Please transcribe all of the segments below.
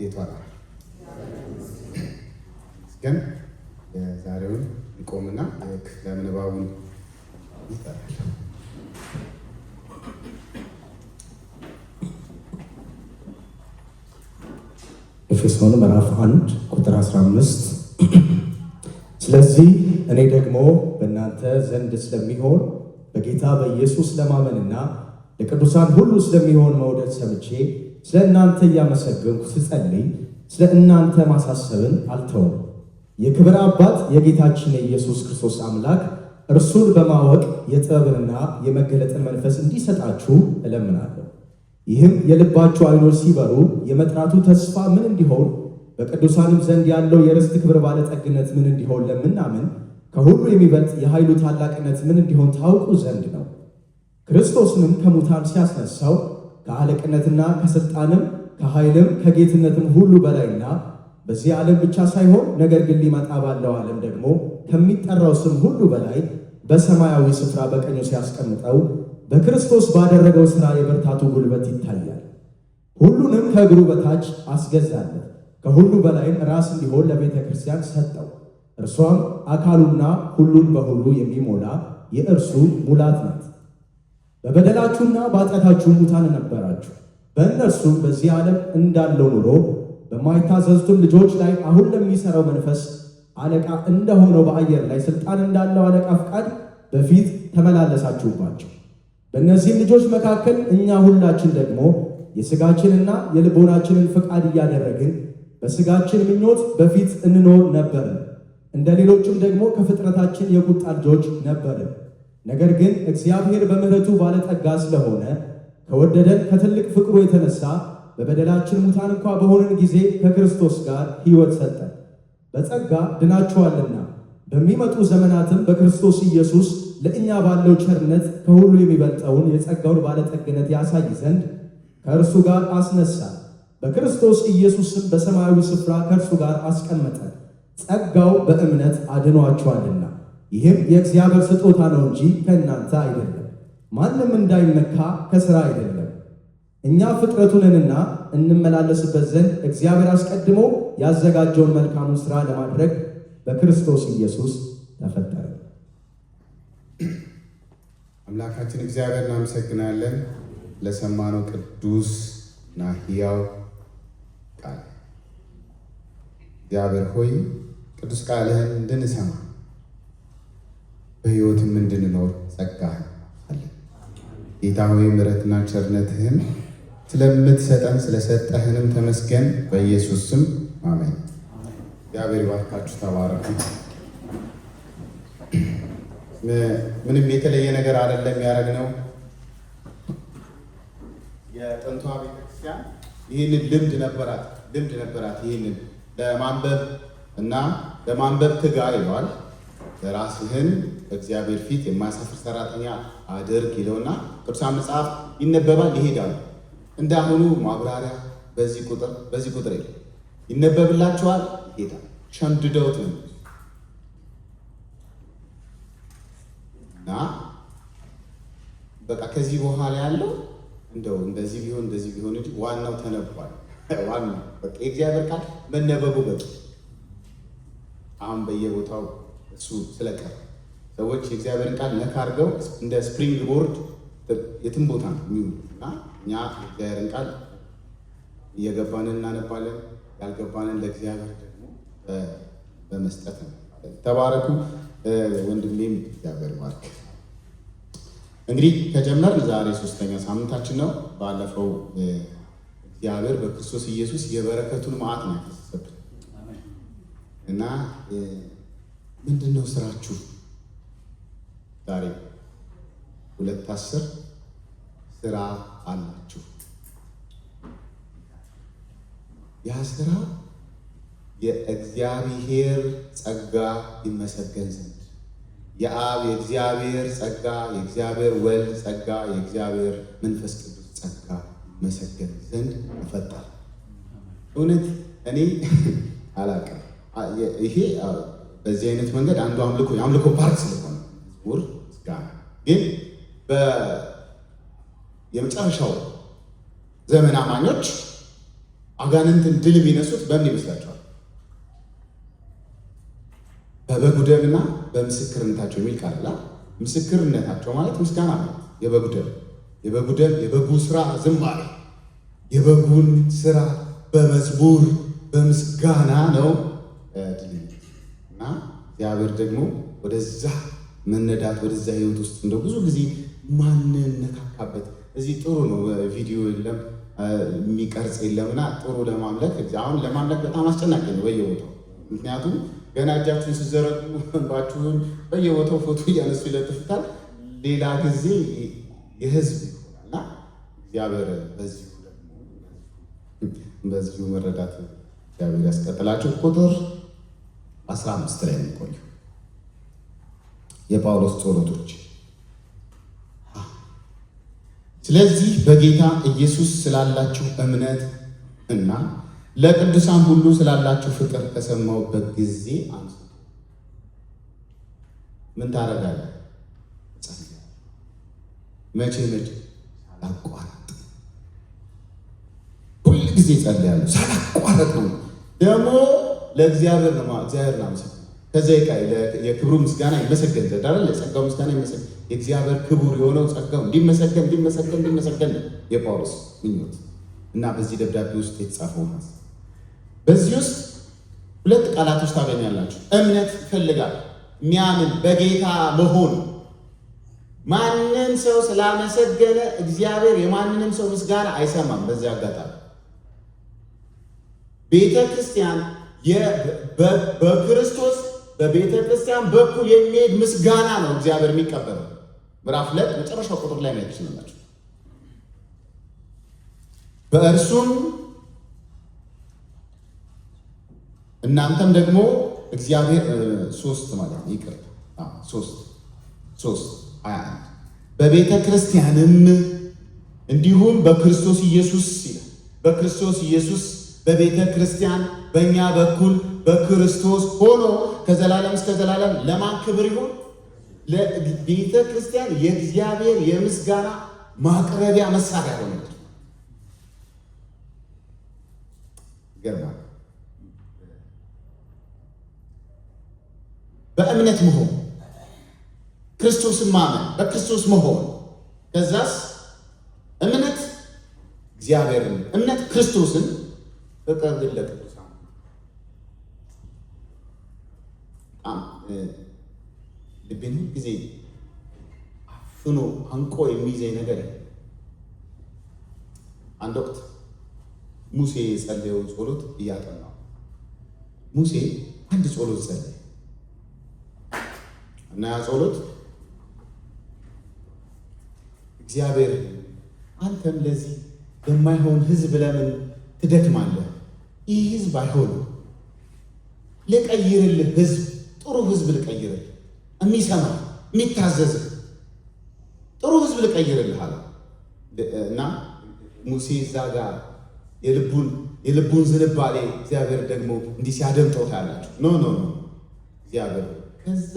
ይቷል ግን የዛሬውን ይቆምና ክፍለ ምንባቡን ይጠራል። ኤፌሶን ምዕራፍ 1 ቁጥር 15 ስለዚህ እኔ ደግሞ በእናንተ ዘንድ ስለሚሆን በጌታ በኢየሱስ ለማመንና ለቅዱሳን ሁሉ ስለሚሆን መውደድ ሰምቼ ስለ እናንተ እያመሰገንኩ ስጸልይ ስለ እናንተ ማሳሰብን አልተውም። የክብር አባት የጌታችን የኢየሱስ ክርስቶስ አምላክ እርሱን በማወቅ የጥበብንና የመገለጥን መንፈስ እንዲሰጣችሁ እለምናለሁ። ይህም የልባችሁ ዓይኖች ሲበሩ የመጥራቱ ተስፋ ምን እንዲሆን በቅዱሳንም ዘንድ ያለው የርስት ክብር ባለጠግነት ምን እንዲሆን ለምናምን ከሁሉ የሚበልጥ የኃይሉ ታላቅነት ምን እንዲሆን ታውቁ ዘንድ ነው። ክርስቶስንም ከሙታን ሲያስነሳው ከአለቅነትና ከሥልጣንም ከኃይልም ከጌትነትም ሁሉ በላይና በዚህ ዓለም ብቻ ሳይሆን ነገር ግን ሊመጣ ባለው ዓለም ደግሞ ከሚጠራው ስም ሁሉ በላይ በሰማያዊ ስፍራ በቀኙ ሲያስቀምጠው በክርስቶስ ባደረገው ሥራ የብርታቱ ጉልበት ይታያል። ሁሉንም ከእግሩ በታች አስገዛለት፣ ከሁሉ በላይም ራስ እንዲሆን ለቤተ ክርስቲያን ሰጠው። እርሷም አካሉና ሁሉን በሁሉ የሚሞላ የእርሱ ሙላት ናት። በበደላችሁና በኃጢአታችሁ ሙታን ነበራችሁ፣ በእነርሱም በዚህ ዓለም እንዳለው ኑሮ በማይታዘዙትም ልጆች ላይ አሁን ለሚሠራው መንፈስ አለቃ እንደሆነው በአየር ላይ ሥልጣን እንዳለው አለቃ ፍቃድ በፊት ተመላለሳችሁባቸው። በእነዚህም ልጆች መካከል እኛ ሁላችን ደግሞ የሥጋችንና የልቦናችንን ፍቃድ እያደረግን በሥጋችን ምኞት በፊት እንኖር ነበርን። እንደ ሌሎችም ደግሞ ከፍጥረታችን የቁጣ ልጆች ነበርን። ነገር ግን እግዚአብሔር በምሕረቱ ባለጠጋ ስለሆነ ከወደደን ከትልቅ ፍቅሩ የተነሳ በበደላችን ሙታን እንኳ በሆንን ጊዜ ከክርስቶስ ጋር ሕይወት ሰጠን። በጸጋ ድናችኋልና በሚመጡ ዘመናትም በክርስቶስ ኢየሱስ ለእኛ ባለው ቸርነት ከሁሉ የሚበልጠውን የጸጋውን ባለጠግነት ያሳይ ዘንድ ከእርሱ ጋር አስነሳን። በክርስቶስ ኢየሱስም በሰማያዊ ስፍራ ከእርሱ ጋር አስቀመጠን። ጸጋው በእምነት አድኗችኋልና ይህም የእግዚአብሔር ስጦታ ነው እንጂ ከእናንተ አይደለም፣ ማንም እንዳይመካ ከሥራ አይደለም። እኛ ፍጥረቱ ነንና እንመላለስበት ዘንድ እግዚአብሔር አስቀድሞ ያዘጋጀውን መልካሙን ሥራ ለማድረግ በክርስቶስ ኢየሱስ ተፈጠረ። አምላካችን እግዚአብሔር እናመሰግናለን ለሰማነው ቅዱስ እና ሕያው ቃል። እግዚአብሔር ሆይ ቅዱስ ቃልህን እንድንሰማ በሕይወትም እንድንኖር ጸጋህን አለን። ጌታ ሆይ ምሕረትና ቸርነትህን ስለምትሰጠን ስለሰጠህንም ተመስገን። በኢየሱስ ስም አሜን። እግዚአብሔር ይባርካችሁ። ተባረኩ። ምንም የተለየ ነገር አይደለም ያደረግነው። የጥንቷ ቤተክርስቲያን ይህንን ልምድ ነበራት። ይህንን ለማንበብ እና ለማንበብ ትጋ ይለዋል። ራስህን በእግዚአብሔር ፊት የማያሳፍር ሰራተኛ አድርግ ይለውና ቅዱሳን መጽሐፍ ይነበባል፣ ይሄዳሉ። እንዳሁኑ ማብራሪያ በዚህ ቁጥር ይነበብላችኋል፣ ይሄዳል። ሸምድደውት ነው እና በቃ ከዚህ በኋላ ያለው እንደው እንደዚህ ቢሆን እንጂ ዋናው ተነቧል። ዋናው በቃ የእግዚአብሔር ቃል መነበቡ በቂ። አሁን በየቦታው እሱ ስለቀረ ሰዎች የእግዚአብሔርን ቃል ነካ አድርገው እንደ ስፕሪንግ ቦርድ የትም ቦታ ነው የሚውሉ እና እኛ የእግዚአብሔርን ቃል እየገባንን እናነባለን፣ ያልገባንን ለእግዚአብሔር ደግሞ በመስጠት ነው። ተባረኩ። ወንድሜም እግዚአብሔር ባርክ። እንግዲህ ከጀመርን ዛሬ 3ኛ ሳምንታችን ነው። ባለፈው እግዚአብሔር በክርስቶስ ኢየሱስ የበረከቱን መዓት ነው ያፈሰሰብን እና ምንድን ነው ስራችሁ? ዛሬ 2:10 ስራ አላችሁ። ያ ስራ የእግዚአብሔር ጸጋ ይመሰገን ዘንድ የአብ የእግዚአብሔር ጸጋ፣ የእግዚአብሔር ወልድ ጸጋ፣ የእግዚአብሔር መንፈስ ቅዱስ ጸጋ ይመሰገን ዘንድ ተፈጠረ። እውነት እኔ አላውቅም። ይሄ በዚህ አይነት መንገድ አንዱ የአምልኮ ፓርት ስለሆነ መዝሙር ምስጋና፣ ግን የመጨረሻው ዘመን አማኞች አጋንንትን ድል የሚነሱት በምን ይመስላችኋል? በበጉ ደምና በምስክርነታቸው የሚል ቃል አለ። ምስክርነታቸው ማለት ምስጋና ነው። የበጉ ደም የበጉ ስራ ዝማሬ፣ የበጉን ስራ በመዝሙር በምስጋና ነው ድል እና እግዚአብሔር ደግሞ ወደዛ መነዳት ወደዛ ህይወት ውስጥ እንደው ብዙ ጊዜ ማንነካካበት እዚህ ጥሩ ነው። ቪዲዮ የለም የሚቀርጽ የለምና ጥሩ ለማምለክ አሁን ለማምለክ በጣም አስጨናቂ ነው በየቦታው። ምክንያቱም ገና እጃችሁን ስትዘረጉ ባችሁን በየቦታው ፎቶ እያነሱ ይለጥፉታል። ሌላ ጊዜ የህዝብ ይሆናልና እግዚአብሔር በዚሁ መረዳት እግዚአብሔር ያስቀጥላችሁ። ቁጥር 15 ላይ እንቆዩ። የጳውሎስ ጸሎቶች። ስለዚህ በጌታ ኢየሱስ ስላላችሁ እምነት እና ለቅዱሳን ሁሉ ስላላችሁ ፍቅር ከሰማሁበት ጊዜ አንስቶ ምን ታደርጋለህ? መቼ ሳላቋርጥ ሁል ጊዜ ጸልያለሁ። ሳላቋርጥ ነው ደግሞ ለእግዚአብሔር ነው። እግዚአብሔር ነው ምስጋና ከዚያ የክብሩ ምስጋና ይመሰገን ዘንድ አይደል? የጸጋው ምስጋና ይመሰገን የእግዚአብሔር ክቡር የሆነው ጸጋው እንዲመሰገን የጳውሎስ ምኞት እና በዚህ ደብዳቤ ውስጥ የተጻፈው ሀሳብ። በዚህ ውስጥ ሁለት ቃላቶች ታገኛላችሁ። እምነት ይፈልጋል፣ የሚያምን በጌታ መሆን። ማንም ሰው ስላመሰገነ እግዚአብሔር የማንንም ሰው ምስጋና አይሰማም። በዚህ አጋጣሚ ቤተ ክርስቲያን በክርስቶስ በቤተ ክርስቲያን በኩል የሚሄድ ምስጋና ነው እግዚአብሔር የሚቀበለው። ምዕራፍ 2 መጨረሻው ቁጥር ላይ ማየት ትችላላችሁ። በእርሱም እናንተም ደግሞ እግዚአብሔር 3 ማለት ነው ይቅር 3:21 በቤተ ክርስቲያንም እንዲሁም በክርስቶስ ኢየሱስ ይላል። በክርስቶስ ኢየሱስ በቤተ ክርስቲያን በእኛ በኩል በክርስቶስ ሆኖ ከዘላለም እስከ ዘላለም ለማን ክብር ይሁን? ለቤተ ክርስቲያን የእግዚአብሔር የምስጋና ማቅረቢያ መሳሪያ ሆነች። ይገርማል። በእምነት መሆን፣ ክርስቶስን ማመን፣ በክርስቶስ መሆን። ከዛስ እምነት እግዚአብሔርን፣ እምነት ክርስቶስን፣ ፍቅር ግን ለቅዱሳን። ልቤን ጊዜ አፍኖ አንቆ የሚይዘኝ ነገር አንድ ወቅት ሙሴ የጸለየውን ጸሎት እያጠናው ሙሴ አንድ ጸሎት ጸለየ እና ያ ጸሎት እግዚአብሔር አንተም ለዚህ የማይሆን ሕዝብ ለምን ትደክማለህ? ይህ ሕዝብ አይሆንም። ልቀይርልህ፣ ሕዝብ ጥሩ ሕዝብ ልቀይርልህ፣ የሚሰማ የሚታዘዝ ጥሩ ሕዝብ ልቀይርልህ አለ እና ሙሴ እዛ ጋር የልቡን ዝንባሌ እግዚአብሔር ደግሞ እንዲህ ሲያደምጠው ታያላችሁ። ኖ እግዚአብሔር ከዛ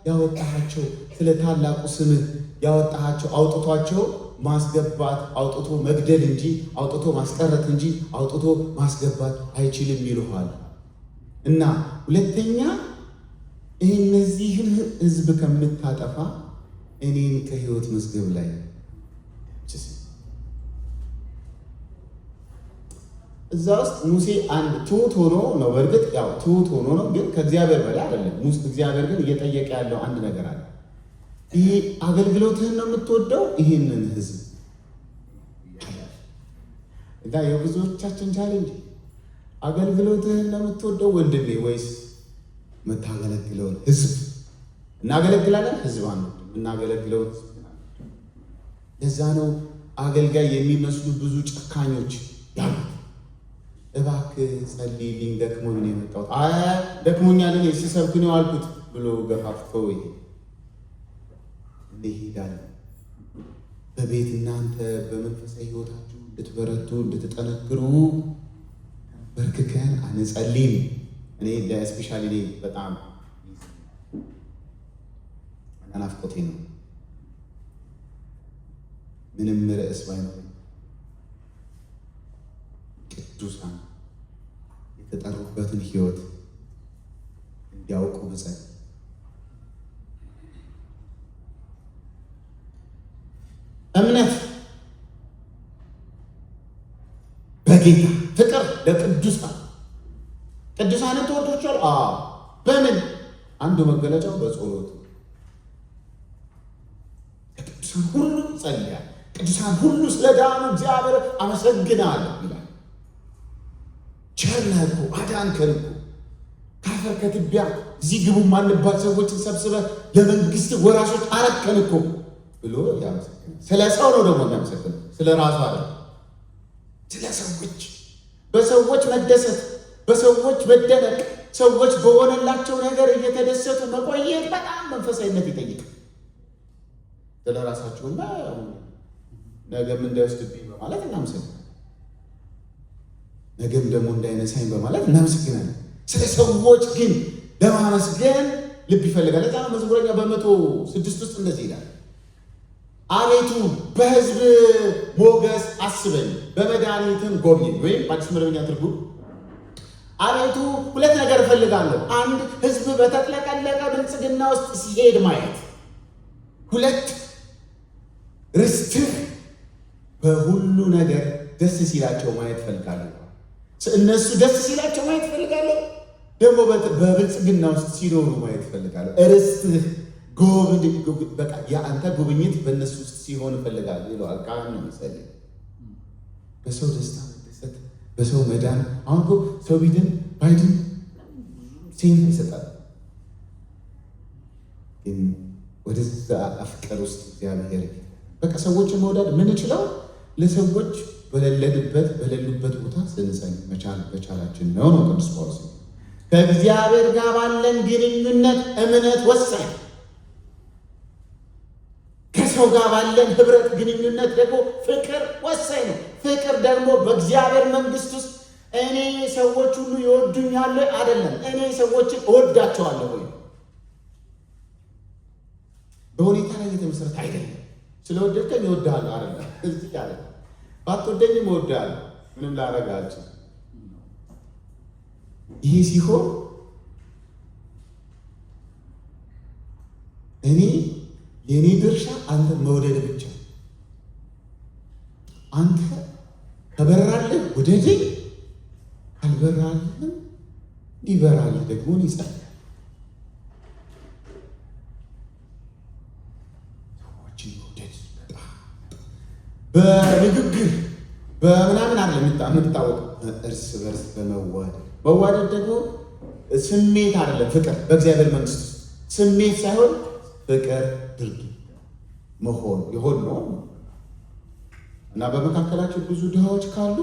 ያወጣሃቸው ስለ ታላቁ ስምህ ያወጣሃቸው አውጥቷቸው ማስገባት አውጥቶ መግደል እንጂ አውጥቶ ማስቀረት እንጂ አውጥቶ ማስገባት አይችልም ይልሃል እና ሁለተኛ እነዚህን ሕዝብ ከምታጠፋ እኔን ከሕይወት መዝገብ ላይ እዛ ውስጥ ሙሴ አንድ ትሁት ሆኖ ነው። በእርግጥ ያው ትሁት ሆኖ ነው፣ ግን ከእግዚአብሔር በላይ አይደለም። እግዚአብሔር ግን እየጠየቀ ያለው አንድ ነገር አለ። ይሄ አገልግሎትህን ነው የምትወደው? ይህንን ሕዝብ እና የብዙዎቻችን ቻሌንጅ አገልግሎትህን ነው የምትወደው ወንድሜ፣ ወይስ የምታገለግለውን ሕዝብ? እናገለግላለን፣ ሕዝብ አንወድም። እናገለግለውን ለዛ ነው አገልጋይ የሚመስሉ ብዙ ጨካኞች ያሉት። እባክህ ጸልይልኝ ደክሞኝ ነው የመጣሁት። ደክሞኛል ስሰብክ ነው አልኩት ብሎ ገፋፍተው ይሄዳል። በቤት እናንተ በመንፈሳዊ ሕይወታችሁ እንድትበረቱ እንድትጠነክሩ በርክከን አንጸልይም። እኔ ለስፔሻሊ በጣም ናፍቆቴ ነው። ምንም ርዕስ ባይኖር ቅዱሳን የተጠሩበትን ሕይወት እንዲያውቁ መጸለይ። እምነት በጌታ ፍቅር ለቅዱሳን ቅዱሳንን ተወዷቸዋል። በምን አንዱ መገለጫው በጸሎት ለቅዱሳን ሁሉ ጸልያል። ቅዱሳን ሁሉ ስለ ዳኑ እግዚአብሔር አመሰግናለሁ ይላል። ቸር ነህ እኮ አዳንከን እኮ ከአፈር ከትቢያ እዚህ ግቡ ማንባት ሰዎችን ሰብስበህ ለመንግስት ወራሾች አረከን እኮ ብሎ ያመሰግናል። ስለ ሰው ነው ደግሞ የሚያመሰግነው፣ ስለ ራሱ አይደለም። ስለ ሰዎች በሰዎች መደሰት፣ በሰዎች መደነቅ፣ ሰዎች በሆነላቸው ነገር እየተደሰቱ መቆየት በጣም መንፈሳዊነት ይጠይቃል። ስለ ራሳቸውና ነገም እንዳይወስድብኝ በማለት እናመሰግናለን። ነገም ደግሞ እንዳይነሳኝ በማለት እናመሰግናለን። ስለ ሰዎች ግን ለማመስገን ልብ ይፈልጋል። ለዛ መዝሙረኛ በ106 ውስጥ እንደዚህ ይላል፣ አቤቱ በሕዝብ ሞገስ አስበኝ፣ በመድኃኒትም ጎብኘኝ። ወይም በአዲስ መደበኛ ትርጉም አቤቱ ሁለት ነገር እፈልጋለሁ። አንድ ሕዝብ በተጥለቀለቀ ብልጽግና ውስጥ ሲሄድ ማየት፣ ሁለት ርስትህ በሁሉ ነገር ደስ ሲላቸው ማየት እፈልጋለሁ። እነሱ ደስ ሲላቸው ማየት እፈልጋለሁ፣ ደግሞ በብልጽግና ውስጥ ሲኖሩ ማየት እፈልጋለሁ። ርስትህ በቃ የአንተ ጉብኝት በእነሱ ውስጥ ሲሆን እፈልጋለሁ ይለዋል። ቃል ነው የሚጸልይ በሰው ደስታ መደሰት፣ በሰው መዳን። አሁን እኮ ሰው ቢድን ባይድን ሴንት ይሰጣል፣ ግን ወደዛ ፍቅር ውስጥ እግዚአብሔር በቃ ሰዎችን መውደድ ምንችለው ለሰዎች በሌሉበት ቦታ ስንጸልይ መቻል በቻላችን ነው ቅዱስ ጳውሎስ። ከእግዚአብሔር ጋር ባለን ግንኙነት እምነት ወሳኝ፣ ከሰው ጋር ባለን ህብረት ግንኙነት ደግሞ ፍቅር ወሳኝ ነው። ፍቅር ደግሞ በእግዚአብሔር መንግስት ውስጥ እኔ ሰዎች ሁሉ ይወዱኛል አይደለም፣ እኔ ሰዎችን እወዳቸዋለሁ ወይ በሁኔታ ላይ የተመሰረተ አይደለም። ስለወደድከኝ እወድሃለሁ አይደለም፣ እዚህ ያለ ባትወደኝም እወድሃለሁ፣ ምንም ላደርግ አልችልም። ይሄ ሲሆን እኔ የኔ ድርሻ አንተ መውደድ ብቻ። አንተ ከበራልህ ውደደኝ፣ ካልበራልህም እንዲበራልህ ደግሞ ይጸልይ። ሰዎችን መውደድ በጣም በንግግር በምናምን አለ የምታወቀው፣ እርስ በርስ በመዋደድ መዋደድ ደግሞ ስሜት አይደለም። ፍቅር በእግዚአብሔር መንግስት ስሜት ሳይሆን ፍቅር ድርጊት መሆን የሆን ነው። እና በመካከላቸው ብዙ ድሃዎች ካሉ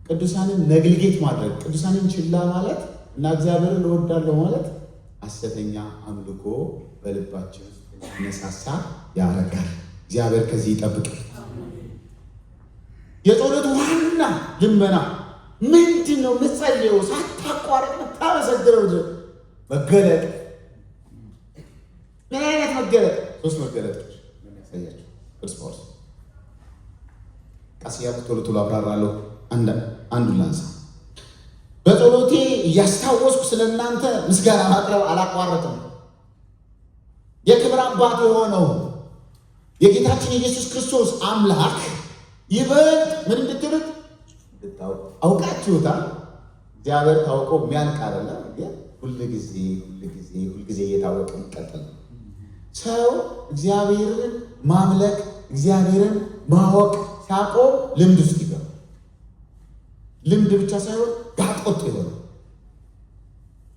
ቅዱሳንን ነግልጌት ማድረግ፣ ቅዱሳንን ችላ ማለት እና እግዚአብሔርን እወዳለሁ ማለት ሐሰተኛ አምልኮ በልባችን ውስጥ እንዲነሳሳ ያደርጋል። እግዚአብሔር ከዚህ ይጠብቃል። የጸሎት ዋና ልመና ምንድን ነው? ምጸልየው ሳታቋርጥ ታመሰግነው መገለጥ። ምን አይነት መገለጥ? 3 መገለጦች የሚያሳያቸው ቅዱስ ጳውሎስ። ቀስ እያልኩ ቶሎ ቶሎ አብራራለሁ። አንዱን ላንሳ። በጸሎቴ እያስታወስኩ ስለ እናንተ ምስጋና ማቅረብ አላቋረጥም። የክብር አባት የሆነው የጌታችን የኢየሱስ ክርስቶስ አምላክ ይበልጥ ምን እንድትሉት አውቃችሁታል። እግዚአብሔር ታውቆ የሚያልቅ አይደለም፣ ግን ሁልጊዜ እየታወቀ የሚቀጥል ነው። ሰው እግዚአብሔርን ማምለክ እግዚአብሔርን ማወቅ ሲያቆም ልምድ ውስጥ ይገባል። ልምድ ብቻ ሳይሆን ጋጠወጥ ይሆናል።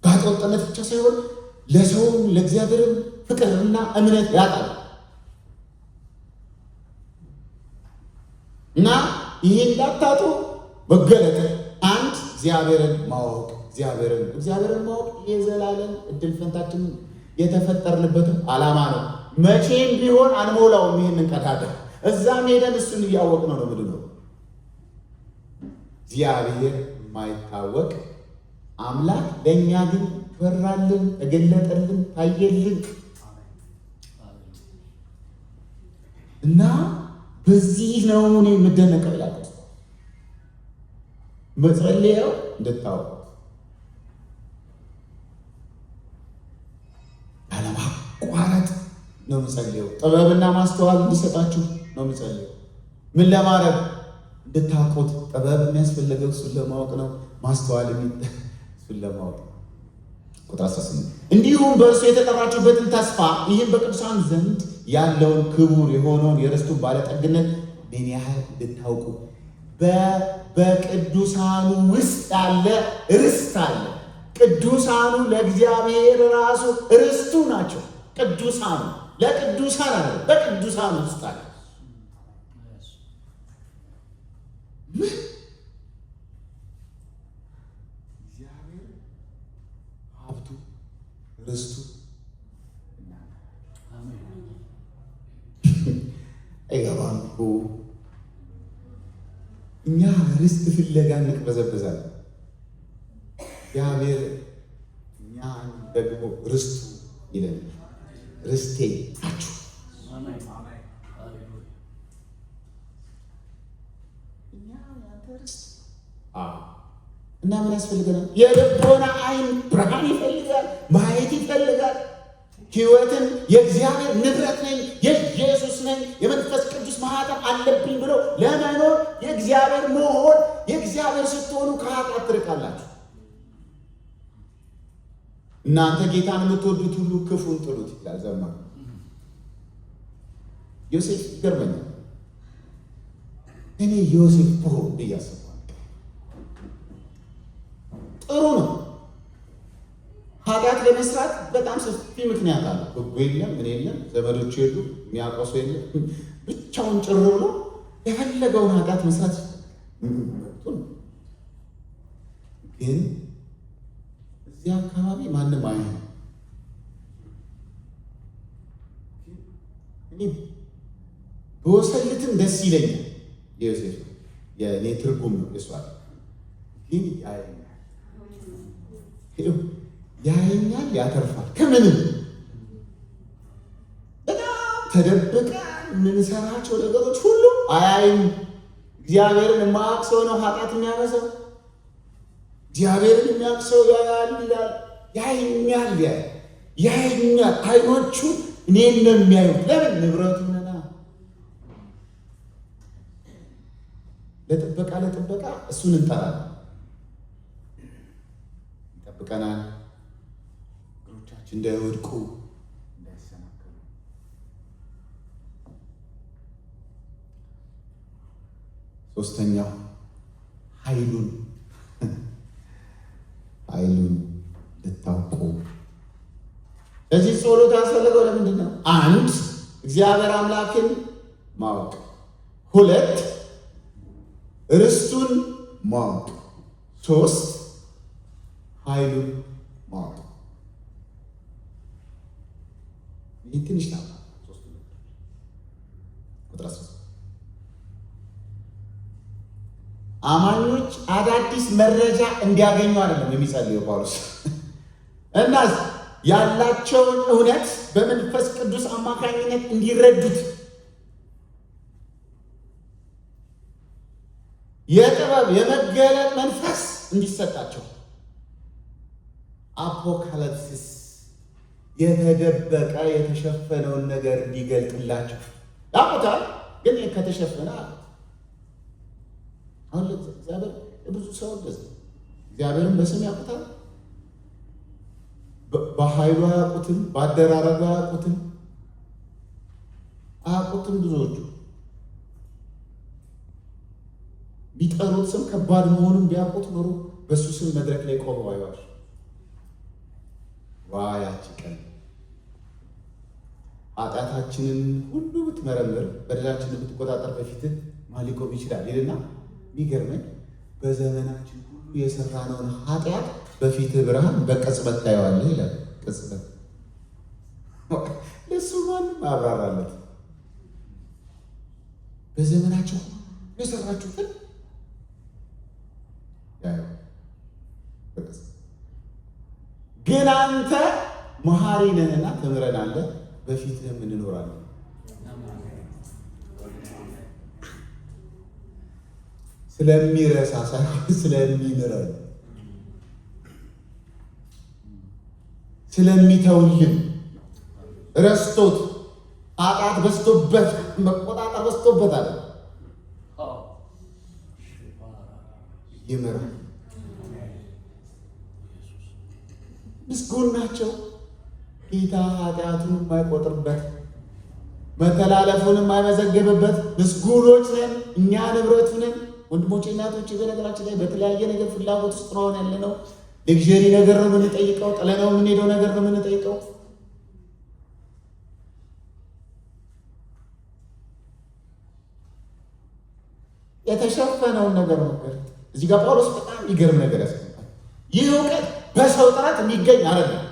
ጋጠወጥነት ብቻ ሳይሆን ለሰውም ለእግዚአብሔርም ፍቅርና እምነት ያጣል እና ይሄ እንዳታጡ መገለጥ አንድ እግዚአብሔርን ማወቅ እግዚአብሔርን ማወቅ የዘላለም እድል ፈንታችን የተፈጠርንበትም ዓላማ ነው። መቼም ቢሆን አንሞላውም ይሄንን ቀዳዳ። እዛም ሄደን እሱን እያወቅነው ነው ምንድን ነው እግዚአብሔር የማይታወቅ አምላክ ለእኛ ግን በራልን፣ ተገለጠልን፣ ታየልን እና በዚህ ነው እኔ የምደነቀው ይላል። መጸለያው እንድታውቁ ያለማቋረጥ ነው መጸለያው። ጥበብና ማስተዋል እንዲሰጣችሁ ነው መጸለያው። ምን ለማድረግ? እንድታውቁት። ጥበብ የሚያስፈልገው እሱን ለማወቅ ነው። ማስተዋል እሱን ለማወቅ ነው። ቁጥር 18 እንዲሁም በእርሱ የተጠራችሁበትን ተስፋ ይህም በቅዱሳን ዘንድ ያለውን ክቡር የሆነውን የርስቱን ባለጠግነት ምን ያህል እንድታውቁ። በቅዱሳኑ ውስጥ ያለ ርስት አለ። ቅዱሳኑ ለእግዚአብሔር ራሱ ርስቱ ናቸው። ቅዱሳኑ ለቅዱሳን አለ፣ በቅዱሳኑ ውስጥ አለ። እግዚአብሔር ሀብቱ ርስቱ አይገባም እኮ። እኛ ርስት ፍለጋ እንቅበዘበዛለን። እግዚአብሔር እኛን ደግሞ ርስቱ ይለን። ርስቴ ናችሁ። እና ምን ያስፈልገናል? የልቦና አይን ብርሃን ይፈልጋል፣ ማየት ይፈልጋል። ሕይወትን የእግዚአብሔር ንብረት ነኝ፣ የኢየሱስ ነኝ፣ የመንፈስ ቅዱስ ማህተም አለብኝ ብሎ ለመኖር የእግዚአብሔር መሆን። የእግዚአብሔር ስትሆኑ ከኃጢአት ትርቃላችሁ። እናንተ ጌታን የምትወዱት ሁሉ ክፉን ጥሉት ይላል ዘማሪ ዮሴፍ። ይገርመኛል። እኔ ዮሴፍ ብሆን ብዬ አስባለሁ። ጥሩ ነው። ኃጢአት ለመስራት በጣም ሰፊ ምክንያት አለ። ህጉ የለም፣ ምን የለም፣ ዘመዶቹ የሉ፣ የሚያውቀው የለም። ብቻውን ጭር ብሎ የፈለገውን ኃጢአት መስራት መብቱ ነው። ግን እዚህ አካባቢ ማንም አይ በወሰልትም ደስ ይለኛል። የዮሴፍ የእኔ ትርጉም ነው። የሷል ግን ያየኛል፣ ያተርፋል። ከምንም በጣም ተደብቀ የምንሰራቸው ነገሮች ሁሉ አያይም። እግዚአብሔርን የማያውቅ ሰው ነው ኃጢአት የሚያመሰው። እግዚአብሔርን የሚያውቅ ሰው ያያል ይላል። ያየኛል፣ ያየኛል። አይኖቹ እኔን ነው የሚያዩት። ለምን? ንብረቱ ነና። ለጥበቃ እሱን እንጠራለን። ይጠብቀናል። እግሮቻችን እንዳይወድቁ እንዳይሰናከሉ። ሶስተኛው ኃይሉን ልታውቁ። ለዚህ ጸሎት ያስፈልገው ለምንድን ነው? አንድ እግዚአብሔር አምላክን ማወቅ፣ ሁለት ርስቱን ማወቅ፣ ሶስት ኃይሉን ማወቅ። ይህ ትንሽ ና ሶስቱ ቁጥር 13 አማኞች አዳዲስ መረጃ እንዲያገኙ አይደለም የሚጸልየው ጳውሎስ እና ያላቸውን እውነት በመንፈስ ቅዱስ አማካኝነት እንዲረዱት የጥበብ የመገለጥ መንፈስ እንዲሰጣቸው። አፖካሊፕሲስ የተደበቀ የተሸፈነውን ነገር እንዲገልጥላቸው ያውቁታል፣ ግን ከተሸፈነ አለ። አሁን እግዚአብሔር ብዙ ሰው እንደዚህ እግዚአብሔርን በስም ያውቁታል፣ በኃይሉ አያውቁትም፣ በአደራረጉ አያውቁትም። ብዙዎቹ ቢጠሩት ስም ከባድ መሆኑን ቢያውቁት ኖሮ በእሱ ስም መድረክ ላይ ቆመው አይዋሽ። ያቺ ቀን ኃጢአታችንን ሁሉ ብትመረምር በደላችንን ብትቆጣጠር በፊትህ ማን ሊቆም ይችላል ይልና የሚገርመኝ በዘመናችን ሁሉ የሰራነውን ኃጢአት በፊትህ ብርሃን በቅጽበት ታየዋለህ ይላል። ቅጽበት ለሱ ማንም አብራራለት። በዘመናችን ሁሉ የሰራችሁትን ግን አንተ መሐሪ ነህና ተምረናለህ፣ በፊትህም እንኖራለን። ስለሚረሳ ሳይሆን ስለሚምረን ስለሚተውልን ረስቶት ኃጢአት በዝቶበት መቆጣጠር በዝቶበት አለ ይምራል። ምስጉን ናቸው ጌታ ኃጢአቱን የማይቆጥርበት መተላለፉን የማይመዘገብበት ምስጉኖች ነን እኛ ንብረቱ ነን። ወንድሞቼ እናቶቼ፣ በነገራችን ላይ በተለያየ ነገር ፍላጎት ውስጥ ነው ያለነው። ሌክዠሪ ነገር ነው የምንጠይቀው፣ ጥለነው የምንሄደው ነገር ነው የምንጠይቀው። የተሸፈነውን ነገር ነው። እዚህ ጋር ጳውሎስ በጣም ይገርም ነገር ያስቀምጣል። ይህ እውቀት በሰው ጥረት የሚገኝ አይደለም።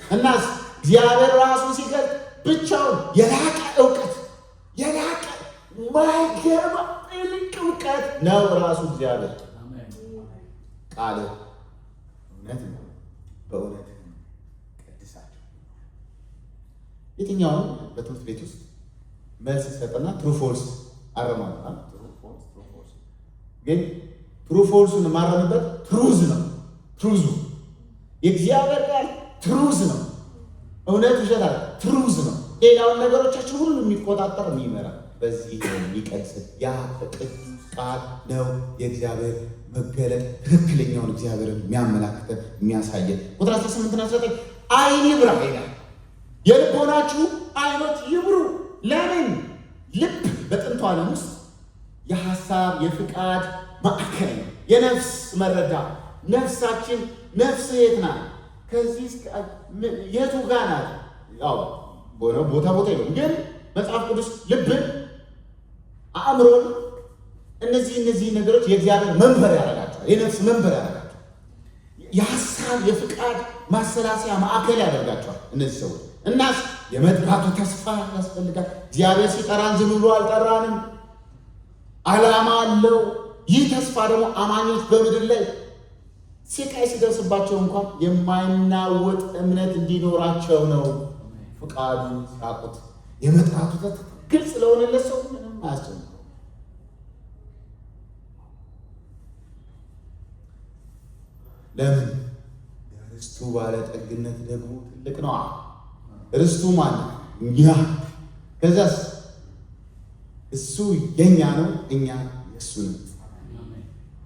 እናስ እግዚአብሔር ራሱ ሲገልጥ ብቻውን የላቀ እውቀት የላቀ ማይገርም ጥልቅ እውቀት ነው ራሱ እግዚአብሔር። ቃል እውነት ነው፣ በእውነት ቀድሳቸው። የትኛውም በትምህርት ቤት ውስጥ መልስ ሰጠና ትሩ ፎልስ አረማል። ግን ትሩ ፎልሱን ማረምበት ትሩዝ ነው። ትሩዙ የእግዚአብሔር ቃል ትሩዝ ነው። እውነት ውሸት አለ ትሩዝ ነው። ሌላውን ነገሮቻችን ሁሉ የሚቆጣጠር የሚመራ በዚህ የሚቀድስ ያ ቅዱስ ቃል ነው። የእግዚአብሔር መገለጥ ትክክለኛውን እግዚአብሔርን የሚያመላክተን የሚያሳየን። ቁጥር 18 19 ዓይን ይብራ ይላል። የልቦናችሁ ዓይኖች ይብሩ። ለምን? ልብ በጥንቱ ዓለም ውስጥ የሐሳብ የፍቃድ ማዕከል ነው። የነፍስ መረዳ ነፍሳችን ነፍስ የት ናት? ከዚህ የቱ ጋር ናት? ያው ቦታ ይሆን ግን መጽሐፍ ቅዱስ ልብን፣ አእምሮን እነዚህ ነገሮች የእግዚአብሔር መንበር ያደርጋቸዋል። የነፍስ መንበር ያደርጋቸዋል። የሐሳብ የፍቃድ ማሰላሰያ ማዕከል ያደርጋቸዋል እነዚህ ሰዎች። እናስ የመጥራቱ ተስፋ ያስፈልጋል። እግዚአብሔር ሲጠራን ዝም ብሎ አልጠራንም፣ ዓላማ አለው። ይህ ተስፋ ደግሞ አማኞች በምድር ላይ ስቃይ ሲደርስባቸው እንኳን የማይናወጥ እምነት እንዲኖራቸው ነው። ፍቃዱ ሲያውቁት የመጥራቱ ግልጽ ስለሆነለት ሰው ምንም አያስጨንቀው። ለምን? ርስቱ ባለጠግነት ደግሞ ትልቅ ነው። ርስቱ ማለት እኛ፣ ከዛስ እሱ የኛ ነው፣ እኛ የእሱ ነው።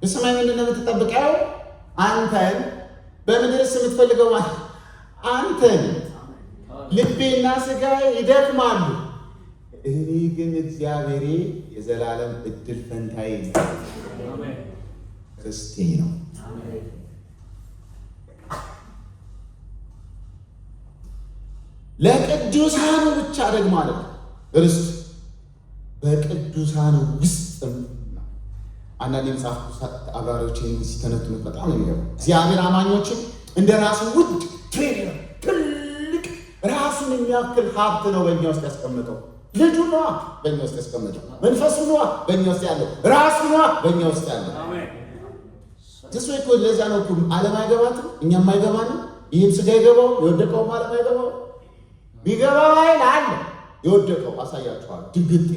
በሰማይ ምንድን ነው የምትጠብቀው? አንተን። በምድርስ የምትፈልገው ማለት አንተን። ልቤና ሥጋዬ ይደክማሉ፣ እኔ ግን እግዚአብሔሬ የዘላለም እድል ፈንታዬ ነው፣ ርስቴ ነው። ለቅዱሳኑ ብቻ ደግሞ አለ ርስት በቅዱሳኑ ውስጥም ነው። አንዳንድ የመጽሐፍ ቅዱስ አብራሪዎችን ሲተነትኑ በጣም ነው የሚገርመው። እግዚአብሔር አማኞችን እንደ ራሱ ውድ ትሬዥር ትልቅ ራሱን የሚያክል ሀብት ነው በእኛ ውስጥ ያስቀምጠው። ልጁ ነዋ በእኛ ውስጥ ያስቀምጠው። መንፈሱ ነዋ በእኛ ውስጥ ያለው። ራሱ ነዋ በእኛ ውስጥ ያለው። እሱ እኮ ለዛ ነው እኮ ዓለም አይገባትም፣ እኛም አይገባንም። ይህም ሥጋ ይገባው የወደቀውም ዓለም አይገባው። ቢገባው አይል አለ የወደቀው አሳያችኋል። ድንግጥ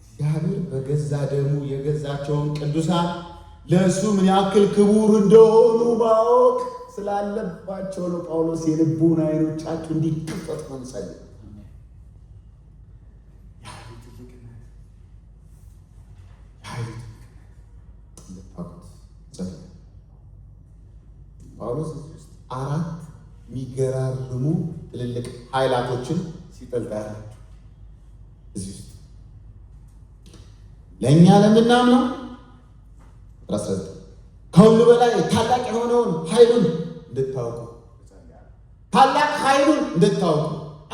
እግዚአብሔር በገዛ ደሙ የገዛቸውን ቅዱሳን ለእሱ ምን ያክል ክቡር እንደሆኑ ማወቅ ስላለባቸው ነው ጳውሎስ የልቡን ዓይኖቻችሁ እንዲከፈቱ ነው የሚጸልየው። ጳውሎስ አራት የሚገራርሙ ትልልቅ ኃይላቶችን ሲጠልጣል እዚህ ውስጥ ለእኛ ለምናምነው ከሁሉ በላይ ታላቅ የሆነውን ኃይሉን እንድታውቁ ታላቅ ኃይሉን እንድታውቁ።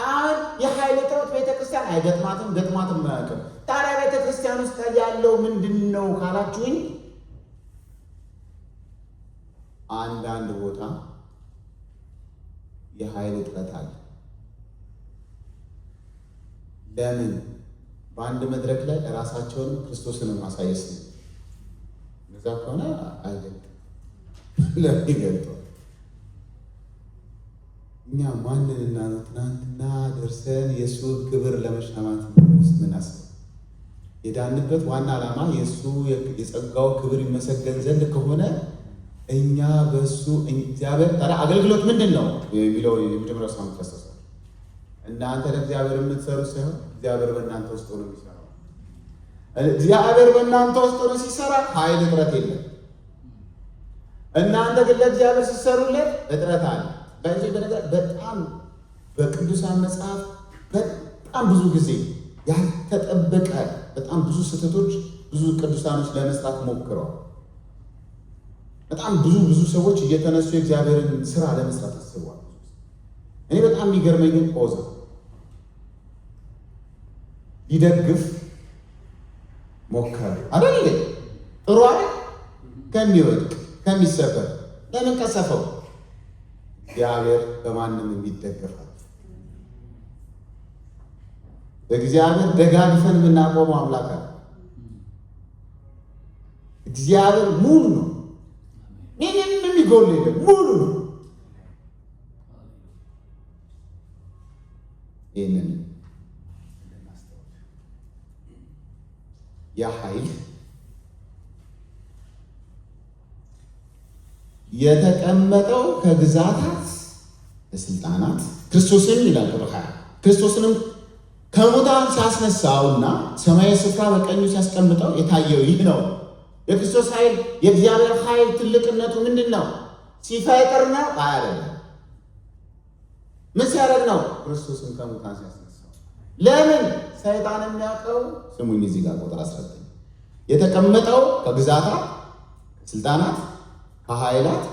አሁን የኃይል እጥረት ቤተክርስቲያን አይገጥማትም፣ ገጥማትም አያውቅም። ታዲያ ቤተክርስቲያን ውስጥ ያለው ምንድን ነው ካላችሁኝ፣ አንዳንድ ቦታ የኃይል እጥረት አለ። ለምን? በአንድ መድረክ ላይ ራሳቸውን ክርስቶስን ማሳየት ነው። እዛ ከሆነ አይገልጥም። ለምን ይገልጠዋል? እኛ ማንንና ነው ትናንትና ደርሰን የእሱ ክብር ለመሻማት ምናስብ? የዳንበት ዋና ዓላማ የእሱ የጸጋው ክብር ይመሰገን ዘንድ ከሆነ እኛ በእሱ እግዚአብሔር ታዲያ አገልግሎት ምንድን ነው የሚለው የመጀመሪያው ሳምንት ከሰሰ እናንተ ለእግዚአብሔር የምትሰሩ ሳይሆን እግዚአብሔር በእናንተ ውስጥ ሆኖ የሚሰራው። እግዚአብሔር በእናንተ ውስጥ ሆኖ ሲሰራ ኃይል እጥረት የለም። እናንተ ግን ለእግዚአብሔር ሲሰሩለት እጥረት አለ። በዚህ በነገር በጣም በቅዱሳን መጽሐፍ በጣም ብዙ ጊዜ ያልተጠበቀ በጣም ብዙ ስህተቶች ብዙ ቅዱሳኖች ለመስራት ሞክረዋል። በጣም ብዙ ሰዎች እየተነሱ የእግዚአብሔርን ስራ ለመስራት አስበዋል። እኔ በጣም የሚገርመኝ ግን ኦዛ ሊደግፍ ሞከረ አይደል? ጥሩ አይደል? ከሚወድቅ ከሚሰበር ለምን ቀሰፈው? እግዚአብሔር በማንም የሚደገፋል። እግዚአብሔር ደጋግፈን የምናቆመው አምላክ አለ። እግዚአብሔር ሙሉ ነው። ምንም የሚጎል የለም። ሙሉ ነው። ይህንን ያ ኃይል የተቀመጠው ከግዛታት በስልጣናት ክርስቶስን ይላል ቁጥር 20 ክርስቶስንም ከሙታን ሲያስነሳውና ሰማያዊ ስፍራ በቀኙ ሲያስቀምጠው የታየው ይህ ነው። የክርስቶስ ኃይል የእግዚአብሔር ኃይል ትልቅነቱ ምንድን ነው? ሲፈጥር ነው አይደለም። ምን ሲያደርግ ነው? ክርስቶስን ከሙታን ሲያስነሳው። ለምን? ሰይጣን የሚያውቀው ስሙኝ፣ እዚህ ጋር ቁጥር 19 የተቀመጠው ከግዛታት ከስልጣናት ከኃይላት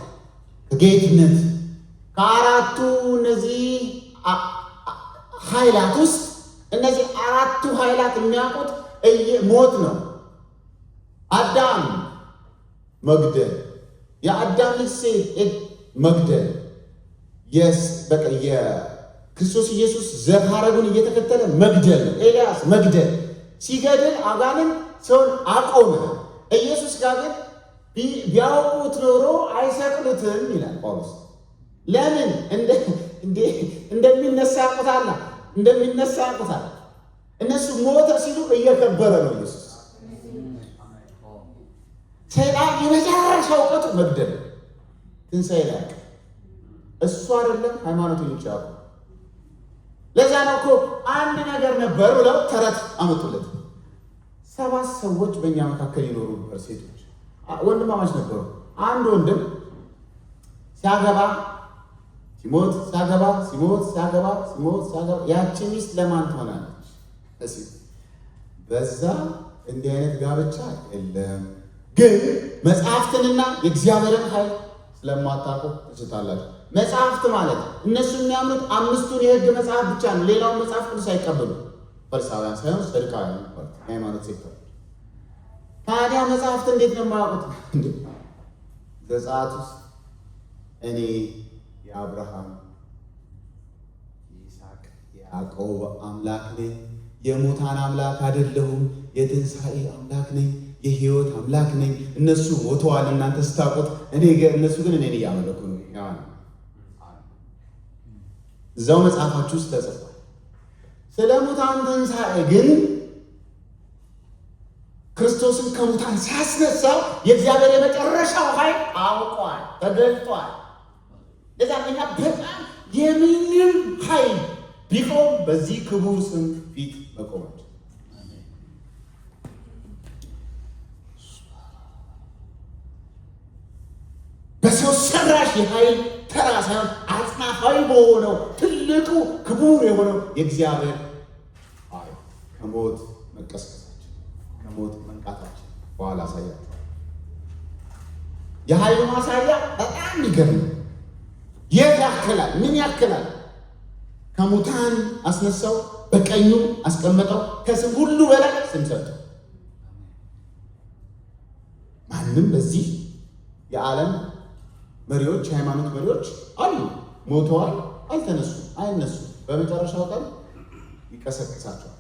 ከጌትነት ከአራቱ እነዚህ ኃይላት ውስጥ እነዚህ አራቱ ኃይላት የሚያውቁት ሞት ነው። አዳም መግደል፣ የአዳም ልጅ ሴት መግደል፣ በቃ የክርስቶስ ኢየሱስ ዘር ሐረጉን እየተከተለ መግደል ነው። ኤልያስ መግደል ሲገድል አጋንንት ሰውን አቆመ። ኢየሱስ ጋር ግን ቢያውቁት ኖሮ አይሰቅሉትም ይላል ጳውሎስ። ለምን? እንደሚነሳ ያውቁታል። እንደሚነሳ ያውቁታል። እነሱ ሞተ ሲሉ እየከበረ ነው ኢየሱስ። ሰይጣን የመጨረሻ እውቀቱ መግደል፣ ትንሣኤ ላይ እሱ አይደለም ሃይማኖተኞች ያውቁ። ለዛ ነው እኮ አንድ ነገር ነበር ብለው ተረት አመጡለት። 7 ሰዎች በእኛ መካከል ይኖሩ ነበር። ሴቶች ወንድማማች ነበሩ። አንድ ወንድም ሲያገባ ሲሞት፣ ሲያገባ ሲሞት፣ ሲያገባ ሲሞት፣ ሲያገባ ያቺ ሚስት ለማን ትሆናለች? በዛ እንዲህ አይነት ጋብቻ የለም። ግን መጽሐፍትንና የእግዚአብሔርን ኃይል ስለማታውቁ ትስታላችሁ። መጽሐፍት ማለት እነሱ የሚያምኑት 5ቱን የሕግ መጽሐፍ ብቻ ነው። ሌላውን መጽሐፍ ቅዱስ አይቀበሉ። ፈሪሳውያን ሳይሆን ሰዱቃውያን ሃይማኖት ሴክተር። ታዲያ መጽሐፍት እንዴት ነው የማያውቁት? ዘጸአት ውስጥ እኔ የአብርሃም የይስሐቅ የያዕቆብ አምላክ ነኝ፣ የሙታን አምላክ አይደለሁም፣ የትንሣኤ አምላክ ነኝ፣ የሕይወት አምላክ ነኝ። እነሱ ሞተዋል እናንተ ስታውቁት፣ እነሱ ግን እኔን እያመለኩ ነው። እዛው መጽሐፋችሁ ውስጥ ተጽፏል። ስለ ሙታን ትንሣኤ ግን ክርስቶስን ከሙታን ሲያስነሳው የእግዚአብሔር የመጨረሻው ኃይል አውቋል፣ ተገልጧል። ለዛ እኛ በጣም የምንም ኃይል ቢቆም በዚህ ክቡር ስም ፊት መቆማቸው በሰው ሰራሽ የኃይል ተራ ሳይሆን አጽናፋዊ በሆነው ትልቁ ክቡር የሆነው የእግዚአብሔር ኃይል ከሞት መቀስቀሳችን ከሞት መንቃታችን በኋላ አሳያቸው። የኃይሉ ማሳያ በጣም ይገርም። የት ያክላል? ምን ያክላል? ከሙታን አስነሳው፣ በቀኙ አስቀመጠው፣ ከስም ሁሉ በላይ ስም ሰጠው። ማንም በዚህ የዓለም መሪዎች የሃይማኖት መሪዎች አሉ፣ ሞተዋል፣ አልተነሱም፣ አይነሱም። በመጨረሻው ቀን ይቀሰቅሳቸዋል።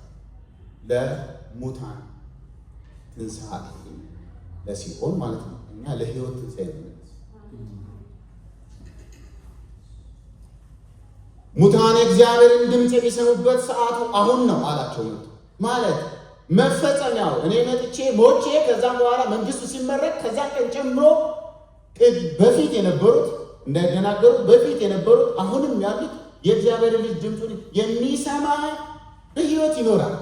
ለሙታን ትንሣኤ ለሲኦል ማለት ነው። እኛ ለሕይወት ትንሣኤ ነው። ሙታን እግዚአብሔርን ድምፅ የሚሰሙበት ሰዓቱ አሁን ነው አላቸው። ማለት መፈጸሚያው እኔ መጥቼ ሞቼ ከዛም በኋላ መንግስቱ ሲመረቅ ከዛ ቀን ጨምሮ በፊት የነበሩት እንዳይደናገሩ በፊት የነበሩት አሁንም ያሉት የእግዚአብሔር ልጅ ድምፁን የሚሰማ በሕይወት ይኖራል።